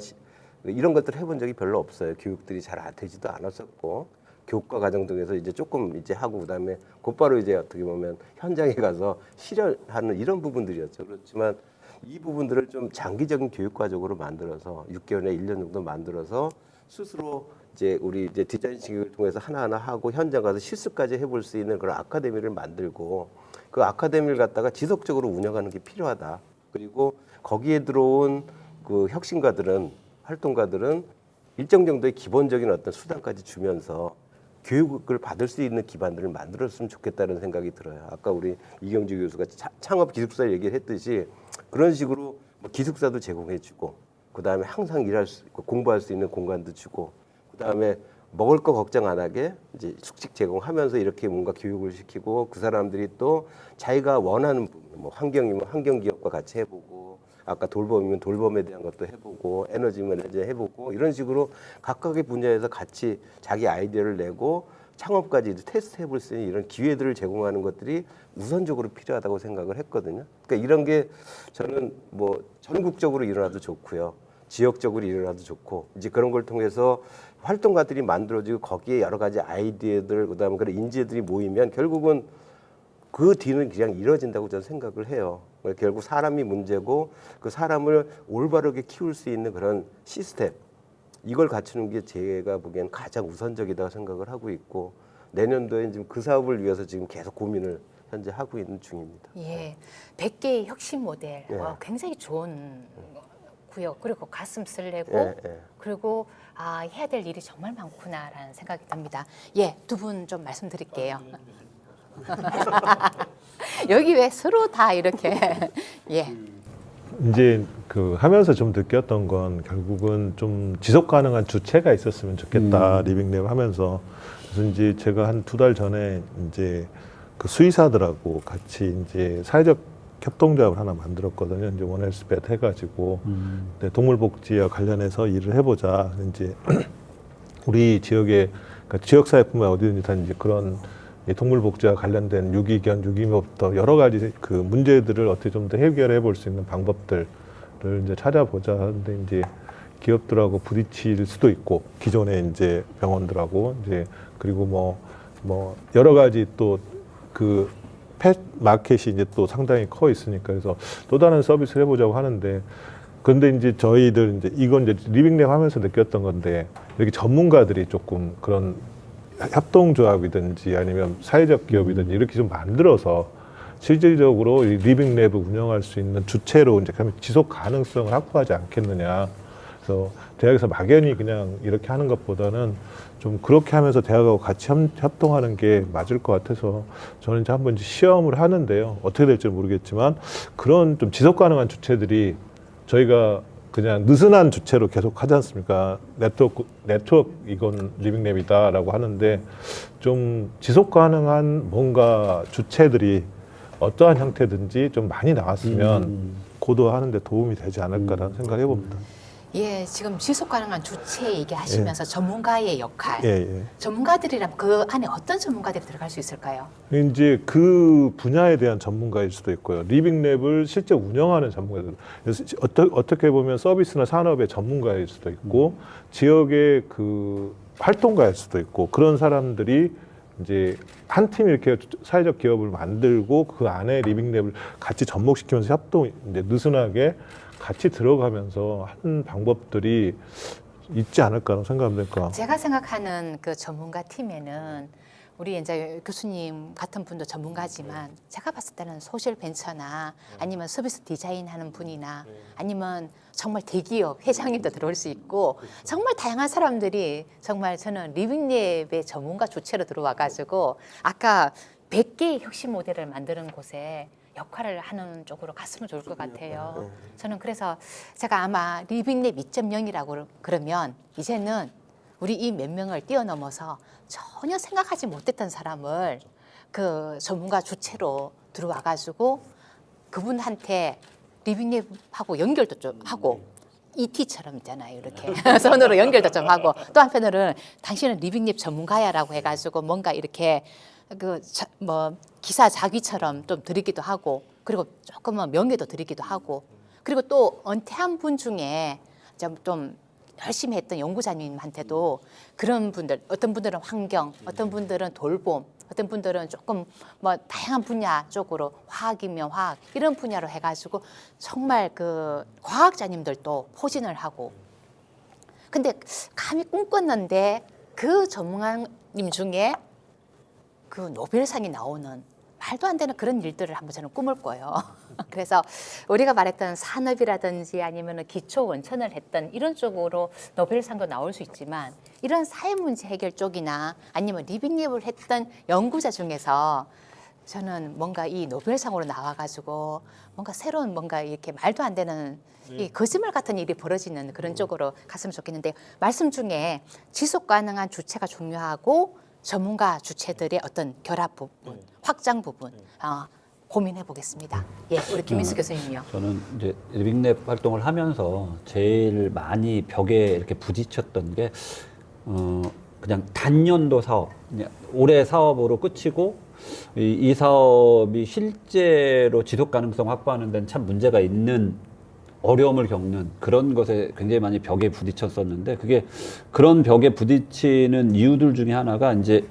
이런 것들을 해본 적이 별로 없어요. 교육들이 잘 되지도 않았었고 교과 과정 등에서 이제 조금 이제 하고 그다음에 곧바로 이제 어떻게 보면 현장에 가서 실현하는 이런 부분들이었죠. 그렇지만 이 부분들을 좀 장기적인 교육 과정으로 만들어서 6개월에 1년 정도 만들어서 스스로 이제 우리 이제 디자인식을 통해서 하나하나 하고 현장 가서 실습까지 해볼 수 있는 그런 아카데미를 만들고 그 아카데미를 갖다가 지속적으로 운영하는 게 필요하다. 그리고 거기에 들어온 그 혁신가들은 활동가들은 일정 정도의 기본적인 어떤 수단까지 주면서 교육을 받을 수 있는 기반들을 만들었으면 좋겠다는 생각이 들어요. 아까 우리 이경주 교수가 창업 기숙사 얘기를 했듯이 그런 식으로 뭐 기숙사도 제공해주고 그 다음에 항상 일할 수 있고 공부할 수 있는 공간도 주고 그 다음에 먹을 거 걱정 안 하게 이제 숙식 제공하면서 이렇게 뭔가 교육을 시키고 그 사람들이 또 자기가 원하는 부분, 뭐 환경이면 환경 기업과 같이 해보고 아까 돌봄이면 돌봄에 대한 것도 해보고 에너지면 이제 해보고 이런 식으로 각각의 분야에서 같이 자기 아이디어를 내고 창업까지 이제 테스트 해볼 수 있는 이런 기회들을 제공하는 것들이 우선적으로 필요하다고 생각을 했거든요. 그러니까 이런 게 저는 뭐 전국적으로 일어나도 좋고요. 지역적으로 일어나도 좋고 이제 그런 걸 통해서 활동가들이 만들어지고 거기에 여러 가지 아이디어들 그다음에 그런 인재들이 모이면 결국은 그 뒤는 그냥 이루어진다고 저는 생각을 해요. 결국 사람이 문제고 그 사람을 올바르게 키울 수 있는 그런 시스템 이걸 갖추는 게 제가 보기엔 가장 우선적이다고 생각을 하고 있고 내년도에 지금 그 사업을 위해서 지금 계속 고민을 현재 하고 있는 중입니다. 예, 100개의 혁신 모델 예. 굉장히 좋은 구역 그리고 가슴 설레고 예, 예. 그리고 해야 될 일이 정말 많구나라는 생각이 듭니다. 예, 두 분 좀 말씀드릴게요. 여기 왜 서로 다 이렇게 예. 이제 그 하면서 좀 느꼈던 건 결국은 좀 지속 가능한 주체가 있었으면 좋겠다. 리빙랩 하면서 그래서 이제 제가 한 2달 전에 이제 그 수의사들하고 같이 이제 사회적 협동조합을 하나 만들었거든요. 이제 원헬스팻 해가지고 동물복지와 관련해서 일을 해보자. 이제 우리 지역에 그러니까 지역사회뿐만 어디든지 다 이제 그런 이 동물복지와 관련된 유기견, 유기묘부터 여러 가지 그 문제들을 어떻게 좀 더 해결해 볼 수 있는 방법들을 이제 찾아보자 하는데 이제 기업들하고 부딪힐 수도 있고 기존의 이제 병원들하고 이제 그리고 뭐 여러 가지 또 그 펫 마켓이 이제 또 상당히 커 있으니까 그래서 또 다른 서비스를 해보자고 하는데 근데 이제 저희들 이제 이건 이제 리빙랩 하면서 느꼈던 건데 이렇게 전문가들이 조금 그런 협동조합이든지 아니면 사회적 기업이든지 이렇게 좀 만들어서 실질적으로 이 리빙랩을 운영할 수 있는 주체로 이제 지속 가능성을 확보하지 않겠느냐. 그래서 대학에서 막연히 그냥 이렇게 하는 것보다는 좀 그렇게 하면서 대학하고 같이 협동하는 게 맞을 것 같아서 저는 이제 한번 시험을 하는데요. 어떻게 될지 모르겠지만 그런 좀 지속 가능한 주체들이 저희가 그냥 느슨한 주체로 계속 하지 않습니까? 네트워크 이건 리빙랩이다라고 하는데 좀 지속 가능한 뭔가 주체들이 어떠한 형태든지 좀 많이 나왔으면 고도하는데 도움이 되지 않을까라는 생각을 해봅니다. 예, 지금 지속 가능한 주체 얘기하시면서 전문가의 역할, 예. 전문가들이라면 그 안에 어떤 전문가들이 들어갈 수 있을까요? 이제 그 분야에 대한 전문가일 수도 있고요. 리빙랩을 실제 운영하는 전문가들. 그래서 어떻게 보면 서비스나 산업의 전문가일 수도 있고 지역의 그 활동가일 수도 있고 그런 사람들이 이제 한 팀 이렇게 사회적 기업을 만들고 그 안에 리빙랩을 같이 접목시키면서 협동 이제 느슨하게 같이 들어가면서 하는 방법들이 있지 않을까 생각합니다. 제가 생각하는 그 전문가 팀에는 우리 이제 교수님 같은 분도 전문가지만 제가 봤을 때는 소셜 벤처나 아니면 서비스 디자인 하는 분이나 아니면 정말 대기업 회장님도 들어올 수 있고 정말 다양한 사람들이 정말 저는 리빙랩의 전문가 주체로 들어와가지고 아까 100개의 혁신 모델을 만드는 곳에 역할을 하는 쪽으로 갔으면 좋을 것 같아요. 저는 그래서 제가 아마 리빙랩 2.0이라고 그러면 이제는 우리 이 몇 명을 뛰어넘어서 전혀 생각하지 못했던 사람을 그 전문가 주체로 들어와가지고 그분한테 리빙랩하고 연결도 좀 하고 ET처럼 있잖아요. 이렇게 손으로 연결도 좀 하고 또 한편으로는 당신은 리빙랩 전문가야라고 해가지고 뭔가 이렇게 뭐 기사 자기처럼 좀 드리기도 하고 그리고 조금은 명예도 드리기도 하고 그리고 또 은퇴한 분 중에 좀 열심히 했던 연구자님한테도 그런 분들 어떤 분들은 환경 어떤 분들은 돌봄 어떤 분들은 조금 뭐 다양한 분야 쪽으로 화학이면 화학 이런 분야로 해가지고 정말 그 과학자님들도 포진을 하고 근데 감히 꿈꿨는데 그 전문가님 중에 그 노벨상이 나오는 말도 안 되는 그런 일들을 한번 저는 꿈을 꿔요. 그래서 우리가 말했던 산업이라든지 아니면 기초 원천을 했던 이런 쪽으로 노벨상도 나올 수 있지만 이런 사회 문제 해결 쪽이나 아니면 리빙랩을 했던 연구자 중에서 저는 뭔가 이 노벨상으로 나와가지고 뭔가 새로운 뭔가 이렇게 말도 안 되는 이 거짓말 같은 일이 벌어지는 그런 쪽으로 갔으면 좋겠는데 말씀 중에 지속 가능한 주체가 중요하고 전문가 주체들의 어떤 결합 부분, 확장 부분 고민해 보겠습니다. 예, 우리 김민수 교수님요. 저는 이제 리빙랩 활동을 하면서 제일 많이 벽에 이렇게 부딪혔던 게 그냥 단년도 사업, 그냥 올해 사업으로 끝이고 이 사업이 실제로 지속 가능성 확보하는 데는 참 문제가 있는 어려움을 겪는 그런 것에 굉장히 많이 벽에 부딪혔었는데 그게 그런 벽에 부딪히는 이유들 중에 하나가 이제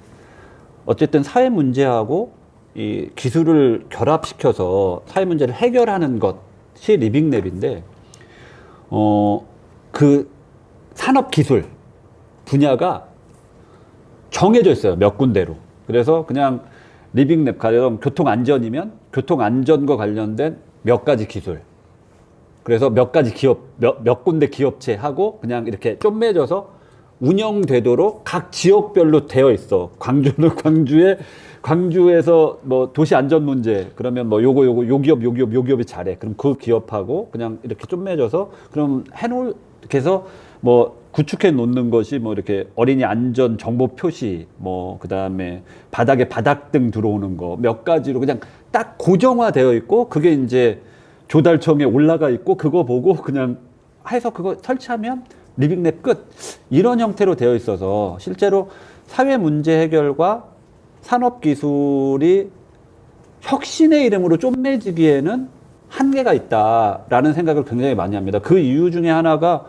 어쨌든 사회 문제하고 이 기술을 결합시켜서 사회 문제를 해결하는 것이 리빙랩인데 그 산업 기술 분야가 정해져 있어요. 몇 군데로. 그래서 그냥 리빙랩 가령 교통 안전이면 교통 안전과 관련된 몇 가지 기술. 그래서 몇 가지 기업, 몇 군데 기업체 하고 그냥 이렇게 쪼매져서 운영되도록 각 지역별로 되어 있어. 광주는 광주에서 뭐 도시 안전 문제 그러면 뭐 요 기업이 잘해. 그럼 그 기업하고 그냥 이렇게 쪼매져서 그럼 이렇게 해서 뭐 구축해 놓는 것이 뭐 이렇게 어린이 안전 정보 표시 뭐 그다음에 바닥에 바닥등 들어오는 거 몇 가지로 그냥 딱 고정화되어 있고 그게 이제 조달청에 올라가 있고 그거 보고 그냥 해서 그거 설치하면 리빙랩 끝 이런 형태로 되어 있어서 실제로 사회 문제 해결과 산업 기술이 혁신의 이름으로 쪼매지기에는 한계가 있다라는 생각을 굉장히 많이 합니다. 그 이유 중에 하나가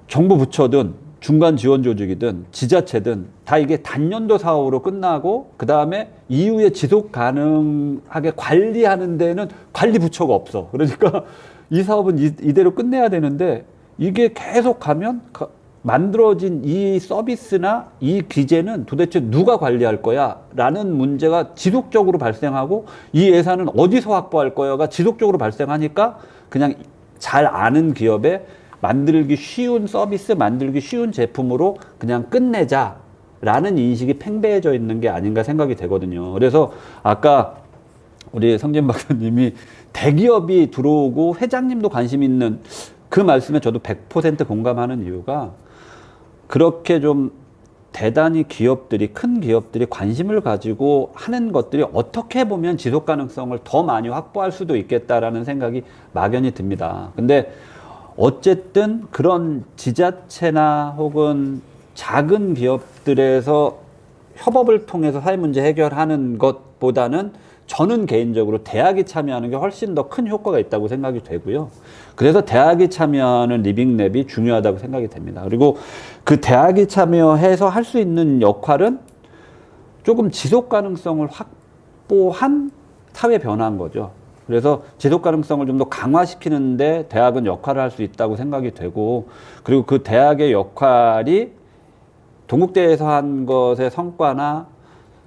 정부 부처든 중간 지원 조직이든 지자체든 다 이게 단년도 사업으로 끝나고 그 다음에 이후에 지속 가능하게 관리하는 데는 관리 부처가 없어. 그러니까 이 사업은 이대로 끝내야 되는데 이게 계속 가면 만들어진 이 서비스나 이 기재는 도대체 누가 관리할 거야? 라는 문제가 지속적으로 발생하고 이 예산은 어디서 확보할 거야가 지속적으로 발생하니까 그냥 잘 아는 기업에 만들기 쉬운 서비스, 만들기 쉬운 제품으로 그냥 끝내자라는 인식이 팽배해져 있는 게 아닌가 생각이 되거든요. 그래서 아까 우리 성진 박사님이 대기업이 들어오고 회장님도 관심 있는 그 말씀에 저도 100% 공감하는 이유가 그렇게 좀 대단히 기업들이, 큰 기업들이 관심을 가지고 하는 것들이 어떻게 보면 지속 가능성을 더 많이 확보할 수도 있겠다라는 생각이 막연히 듭니다. 근데 어쨌든 그런 지자체나 혹은 작은 기업들에서 협업을 통해서 사회 문제 해결하는 것보다는 저는 개인적으로 대학이 참여하는 게 훨씬 더 큰 효과가 있다고 생각이 되고요. 그래서 대학이 참여하는 리빙랩이 중요하다고 생각이 됩니다. 그리고 그 대학이 참여해서 할 수 있는 역할은 조금 지속 가능성을 확보한 사회 변화인 거죠. 그래서 지속 가능성을 좀 더 강화시키는데 대학은 역할을 할 수 있다고 생각이 되고, 그리고 그 대학의 역할이 동국대에서 한 것의 성과나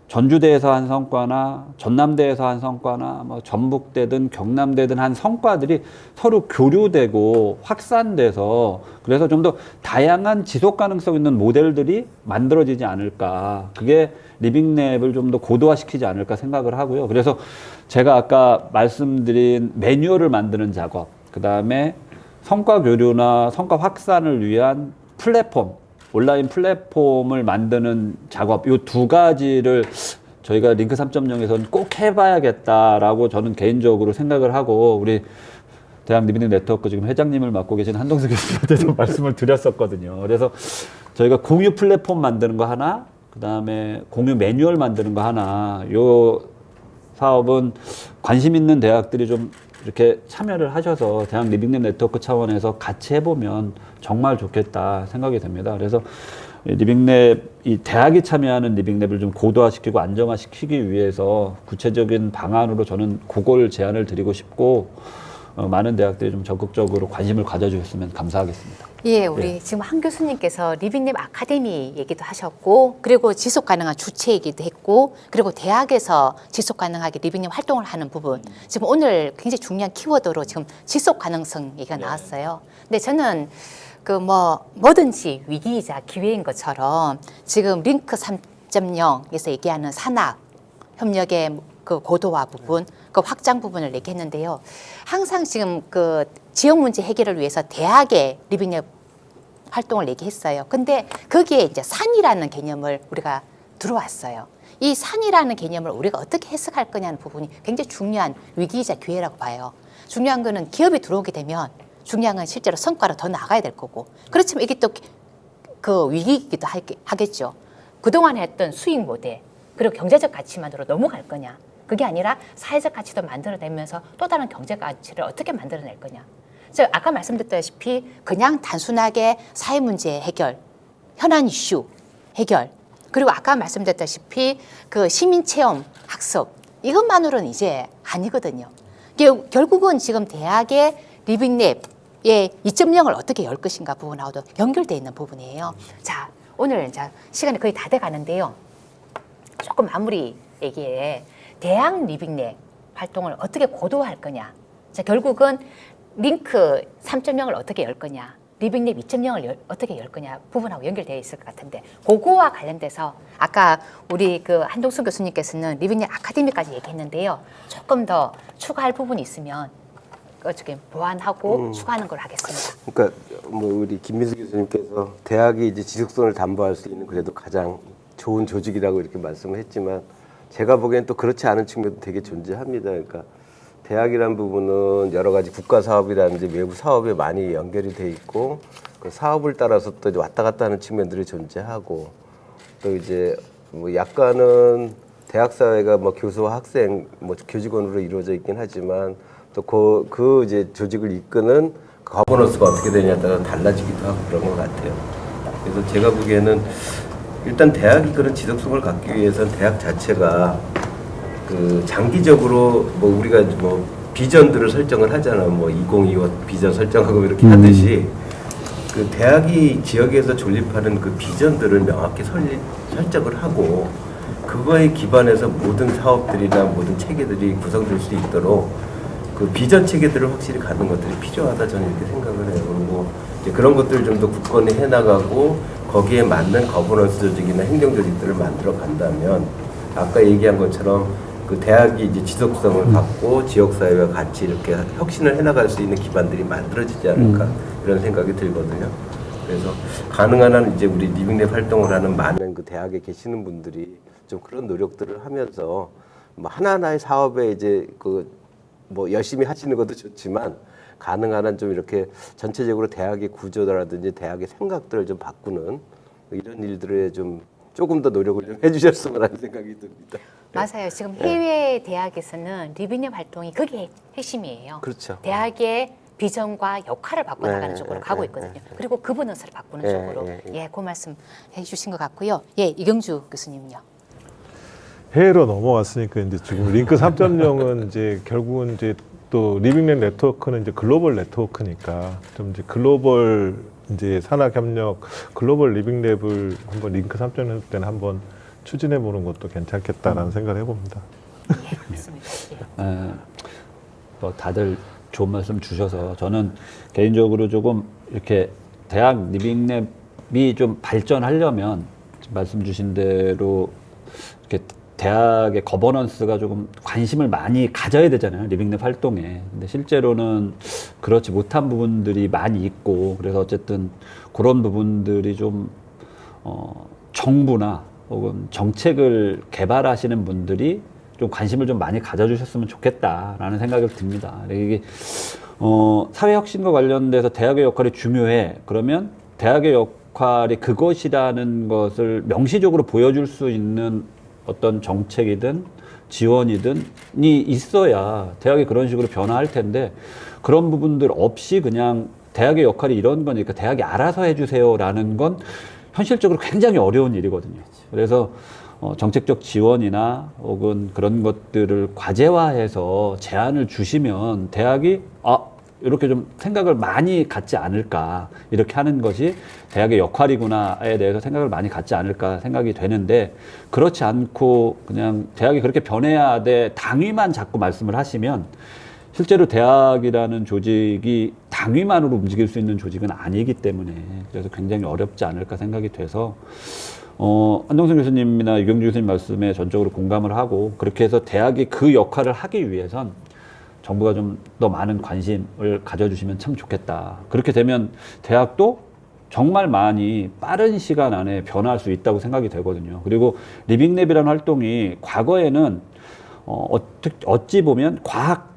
전주대에서 한 성과나 전남대에서 한 성과나 뭐 전북대든 경남대든 한 성과들이 서로 교류되고 확산돼서 그래서 좀 더 다양한 지속 가능성 있는 모델들이 만들어지지 않을까. 그게 리빙랩을 좀 더 고도화시키지 않을까 생각을 하고요. 그래서 제가 아까 말씀드린 매뉴얼을 만드는 작업, 그 다음에 성과 교류나 성과 확산을 위한 플랫폼, 온라인 플랫폼을 만드는 작업, 이 두 가지를 저희가 링크 3.0에서는 꼭 해봐야겠다라고 저는 개인적으로 생각을 하고, 우리 대학 리빙랩 네트워크 지금 회장님을 맡고 계신 한동수 교수님한테도 말씀을 드렸었거든요. 그래서 저희가 공유 플랫폼 만드는 거 하나, 그 다음에 공유 매뉴얼 만드는 거 하나, 요 사업은 관심 있는 대학들이 좀 이렇게 참여를 하셔서 대학 리빙랩 네트워크 차원에서 같이 해보면 정말 좋겠다 생각이 됩니다. 그래서 리빙랩, 이 대학이 참여하는 리빙랩을 좀 고도화시키고 안정화시키기 위해서 구체적인 방안으로 저는 그걸 제안을 드리고 싶고, 많은 대학들이 좀 적극적으로 관심을 가져주셨으면 감사하겠습니다. 예, 우리 지금 한 교수님께서 리빙랩 아카데미 얘기도 하셨고, 그리고 지속 가능한 주체 얘기도 했고, 그리고 대학에서 지속 가능하게 리빙랩 활동을 하는 부분. 지금 오늘 굉장히 중요한 키워드로 지금 지속 가능성 얘기가 나왔어요. 근데 저는 뭐든지 위기이자 기회인 것처럼 지금 링크 3.0에서 얘기하는 산학 협력의 그 고도화 부분, 그 확장 부분을 얘기했는데요. 항상 지금 그 지역 문제 해결을 위해서 대학의 리빙랩 활동을 얘기했어요. 근데 거기에 이제 산이라는 개념을 우리가 들어왔어요. 이 산이라는 개념을 우리가 어떻게 해석할 거냐는 부분이 굉장히 중요한 위기이자 기회라고 봐요. 중요한 거는 기업이 들어오게 되면 중요한 건 실제로 성과로 더 나가야 될 거고, 그렇지만 이게 또 그 위기이기도 하겠죠. 그동안 했던 수익 모델, 그리고 경제적 가치만으로 넘어갈 거냐, 그게 아니라 사회적 가치도 만들어내면서 또 다른 경제 가치를 어떻게 만들어낼 거냐. 그래서 아까 말씀드렸다시피 그냥 단순하게 사회 문제 해결, 현안 이슈 해결, 그리고 아까 말씀드렸다시피 그 시민 체험 학습, 이것만으로는 이제 아니거든요. 결국은 지금 대학의 리빙랩의 2.0을 어떻게 열 것인가 부분하고도 연결되어 있는 부분이에요. 자, 오늘 이제 시간이 거의 다 돼 가는데요. 조금 마무리 얘기에 대학 리빙랩 활동을 어떻게 고도화할 거냐. 자, 결국은 링크 3.0을 어떻게 열 거냐, 리빙랩 2.0을 어떻게 열 거냐 부분하고 연결되어 있을 것 같은데, 그거와 관련돼서 아까 우리 그 한동수 교수님께서는 리빙랩 아카데미까지 얘기했는데요. 조금 더 추가할 부분이 있으면 어떻게 보완하고 추가하는 걸 하겠습니다. 그러니까 뭐 우리 김민수 교수님께서 대학이 이제 지속성을 담보할 수 있는 그래도 가장 좋은 조직이라고 이렇게 말씀을 했지만, 제가 보기엔 또 그렇지 않은 측면도 되게 존재합니다. 그러니까 대학이란 부분은 여러 가지 국가 사업이라든지 외부 사업에 많이 연결이 돼 있고, 그 사업을 따라서 또 이제 왔다 갔다 하는 측면들이 존재하고, 또 이제 뭐 약간은 대학 사회가 뭐 교수와 학생, 뭐 교직원으로 이루어져 있긴 하지만 또 그 이제 조직을 이끄는 거버넌스가 어떻게 되냐에 따라 달라지기도 하고 그런 것 같아요. 그래서 제가 보기에는 일단 대학이 그런 지속성을 갖기 위해서는 대학 자체가 그 장기적으로 뭐 우리가 뭐 비전들을 설정을 하잖아. 뭐 2025 비전 설정하고 이렇게 하듯이 그 대학이 지역에서 존립하는 그 비전들을 명확히 설정을 하고 그거에 기반해서 모든 사업들이나 모든 체계들이 구성될 수 있도록 그 비전 체계들을 확실히 갖는 것들이 필요하다 저는 이렇게 생각을 해요. 그리고 이제 그런 것들을 좀 더 굳건히 해나가고 거기에 맞는 거버넌스 조직이나 행정 조직들을 만들어 간다면 아까 얘기한 것처럼 그 대학이 이제 지속성을 갖고 지역사회와 같이 이렇게 혁신을 해나갈 수 있는 기반들이 만들어지지 않을까 이런 생각이 들거든요. 그래서 가능한 한 이제 우리 리빙랩 활동을 하는 많은 그 대학에 계시는 분들이 좀 그런 노력들을 하면서 뭐 하나하나의 사업에 이제 그 뭐 열심히 하시는 것도 좋지만 가능한 한 좀 이렇게 전체적으로 대학의 구조라든지 대학의 생각들을 좀 바꾸는 이런 일들에 좀 조금 더 노력을 좀 해주셨으면 하는 생각이 듭니다. 맞아요. 지금 해외 대학에서는 리빙랩 활동이 그게 핵심이에요. 그렇죠. 대학의 비전과 역할을 바꿔나가는 네, 쪽으로 네, 가고 네, 있거든요. 네, 네. 그리고 그버넌스를 바꾸는 네, 쪽으로 네, 네. 예, 그 말씀 해주신 것 같고요. 예, 이경주 교수님요. 해외로 넘어왔으니까 이제 지금 링크 3.0은 이제 결국은 이제 또 리빙랩 네트워크는 이제 글로벌 네트워크니까 좀 이제 글로벌 이제 산학협력 글로벌 리빙랩을 한번 링크 3.0 때는 한번 추진해 보는 것도 괜찮겠다라는 생각을 해봅니다. 예, 맞습니다. 예. 뭐 다들 좋은 말씀 주셔서 저는 개인적으로 조금 이렇게 대학 리빙랩이 좀 발전하려면 지금 말씀 주신 대로 이렇게 대학의 거버넌스가 조금 관심을 많이 가져야 되잖아요. 리빙랩 활동에. 근데 실제로는 그렇지 못한 부분들이 많이 있고 그래서 어쨌든 그런 부분들이 좀 정부나 혹은 정책을 개발하시는 분들이 좀 관심을 좀 많이 가져주셨으면 좋겠다라는 생각이 듭니다. 이게 사회혁신과 관련돼서 대학의 역할이 중요해. 그러면 대학의 역할이 그것이라는 것을 명시적으로 보여줄 수 있는 어떤 정책이든 지원이든이 있어야 대학이 그런 식으로 변화할 텐데 그런 부분들 없이 그냥 대학의 역할이 이런 거니까 대학이 알아서 해주세요라는 건 현실적으로 굉장히 어려운 일이거든요. 그래서 정책적 지원이나 혹은 그런 것들을 과제화해서 제안을 주시면 대학이 이렇게 좀 생각을 많이 갖지 않을까 이렇게 하는 것이 대학의 역할이구나에 대해서 생각을 많이 갖지 않을까 생각이 되는데 그렇지 않고 그냥 대학이 그렇게 변해야 돼 당위만 자꾸 말씀을 하시면 실제로 대학이라는 조직이 당위만으로 움직일 수 있는 조직은 아니기 때문에 그래서 굉장히 어렵지 않을까 생각이 돼서 한동선 교수님이나 이경주 교수님 말씀에 전적으로 공감을 하고 그렇게 해서 대학이 그 역할을 하기 위해선 정부가 좀 더 많은 관심을 가져주시면 참 좋겠다. 그렇게 되면 대학도 정말 많이 빠른 시간 안에 변화할 수 있다고 생각이 되거든요. 그리고 리빙랩이라는 활동이 과거에는 어찌 보면 과학,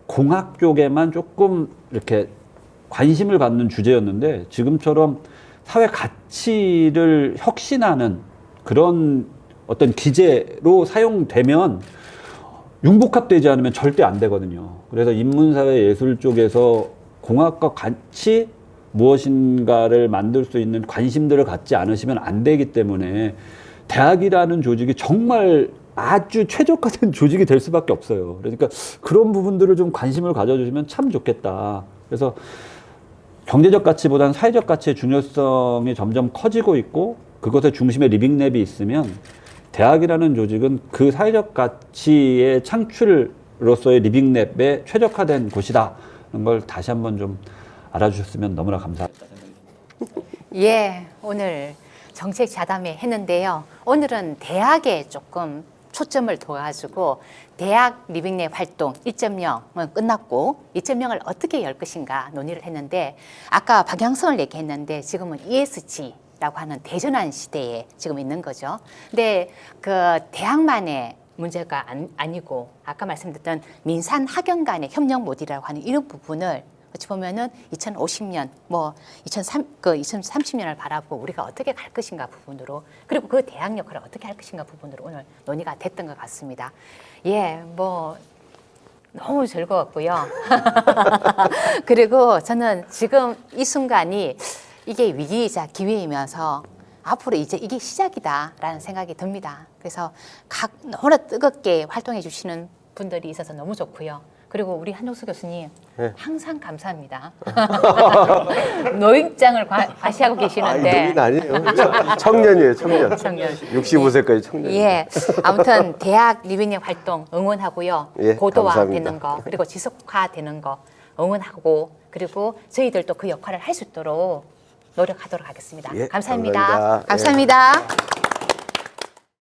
공학 쪽에만 조금 이렇게 관심을 갖는 주제였는데 지금처럼 사회 가치를 혁신하는 그런 어떤 기제로 사용되면 융복합되지 않으면 절대 안 되거든요. 그래서 인문사회 예술 쪽에서 공학과 같이 무엇인가를 만들 수 있는 관심들을 갖지 않으시면 안 되기 때문에 대학이라는 조직이 정말 아주 최적화된 조직이 될 수밖에 없어요. 그러니까 그런 부분들을 좀 관심을 가져주시면 참 좋겠다. 그래서 경제적 가치보다는 사회적 가치의 중요성이 점점 커지고 있고 그것의 중심에 리빙랩이 있으면 대학이라는 조직은 그 사회적 가치의 창출로서의 리빙랩에 최적화된 곳이다. 이런 걸 다시 한번 좀 알아주셨으면 너무나 감사합니다. 예, 오늘 정책 자담회 했는데요. 오늘은 대학에 조금 초점을 둬가지고 대학 리빙랩 활동 1.0은 끝났고 2.0을 어떻게 열 것인가 논의를 했는데 아까 방향성을 얘기했는데 지금은 ESG라고 하는 대전환 시대에 지금 있는 거죠. 근데 그 대학만의 문제가 아니고 아까 말씀드렸던 민산 학연 간의 협력 모델이라고 하는 이런 부분을 어찌 보면은 2050년, 뭐 2030년을 바라보고 우리가 어떻게 갈 것인가 부분으로 그리고 그 대학 역할을 어떻게 할 것인가 부분으로 오늘 논의가 됐던 것 같습니다. 예, 뭐 너무 즐거웠고요. 그리고 저는 지금 이 순간이 이게 위기이자 기회이면서 앞으로 이제 이게 시작이다라는 생각이 듭니다. 그래서 너무나 뜨겁게 활동해 주시는 분들이 있어서 너무 좋고요. 그리고 우리 한종수 교수님 네. 항상 감사합니다. 노인장을 과시하고 계시는데 노인 아니에요. 청년이에요, 청년. 청년. 65세까지 청년. 예, 아무튼 대학 리빙랩 활동 응원하고요. 예, 고도화되는 감사합니다. 거 그리고 지속화되는 거 응원하고 그리고 저희들도 그 역할을 할 수 있도록 노력하도록 하겠습니다. 예, 감사합니다. 감사합니다. 감사합니다.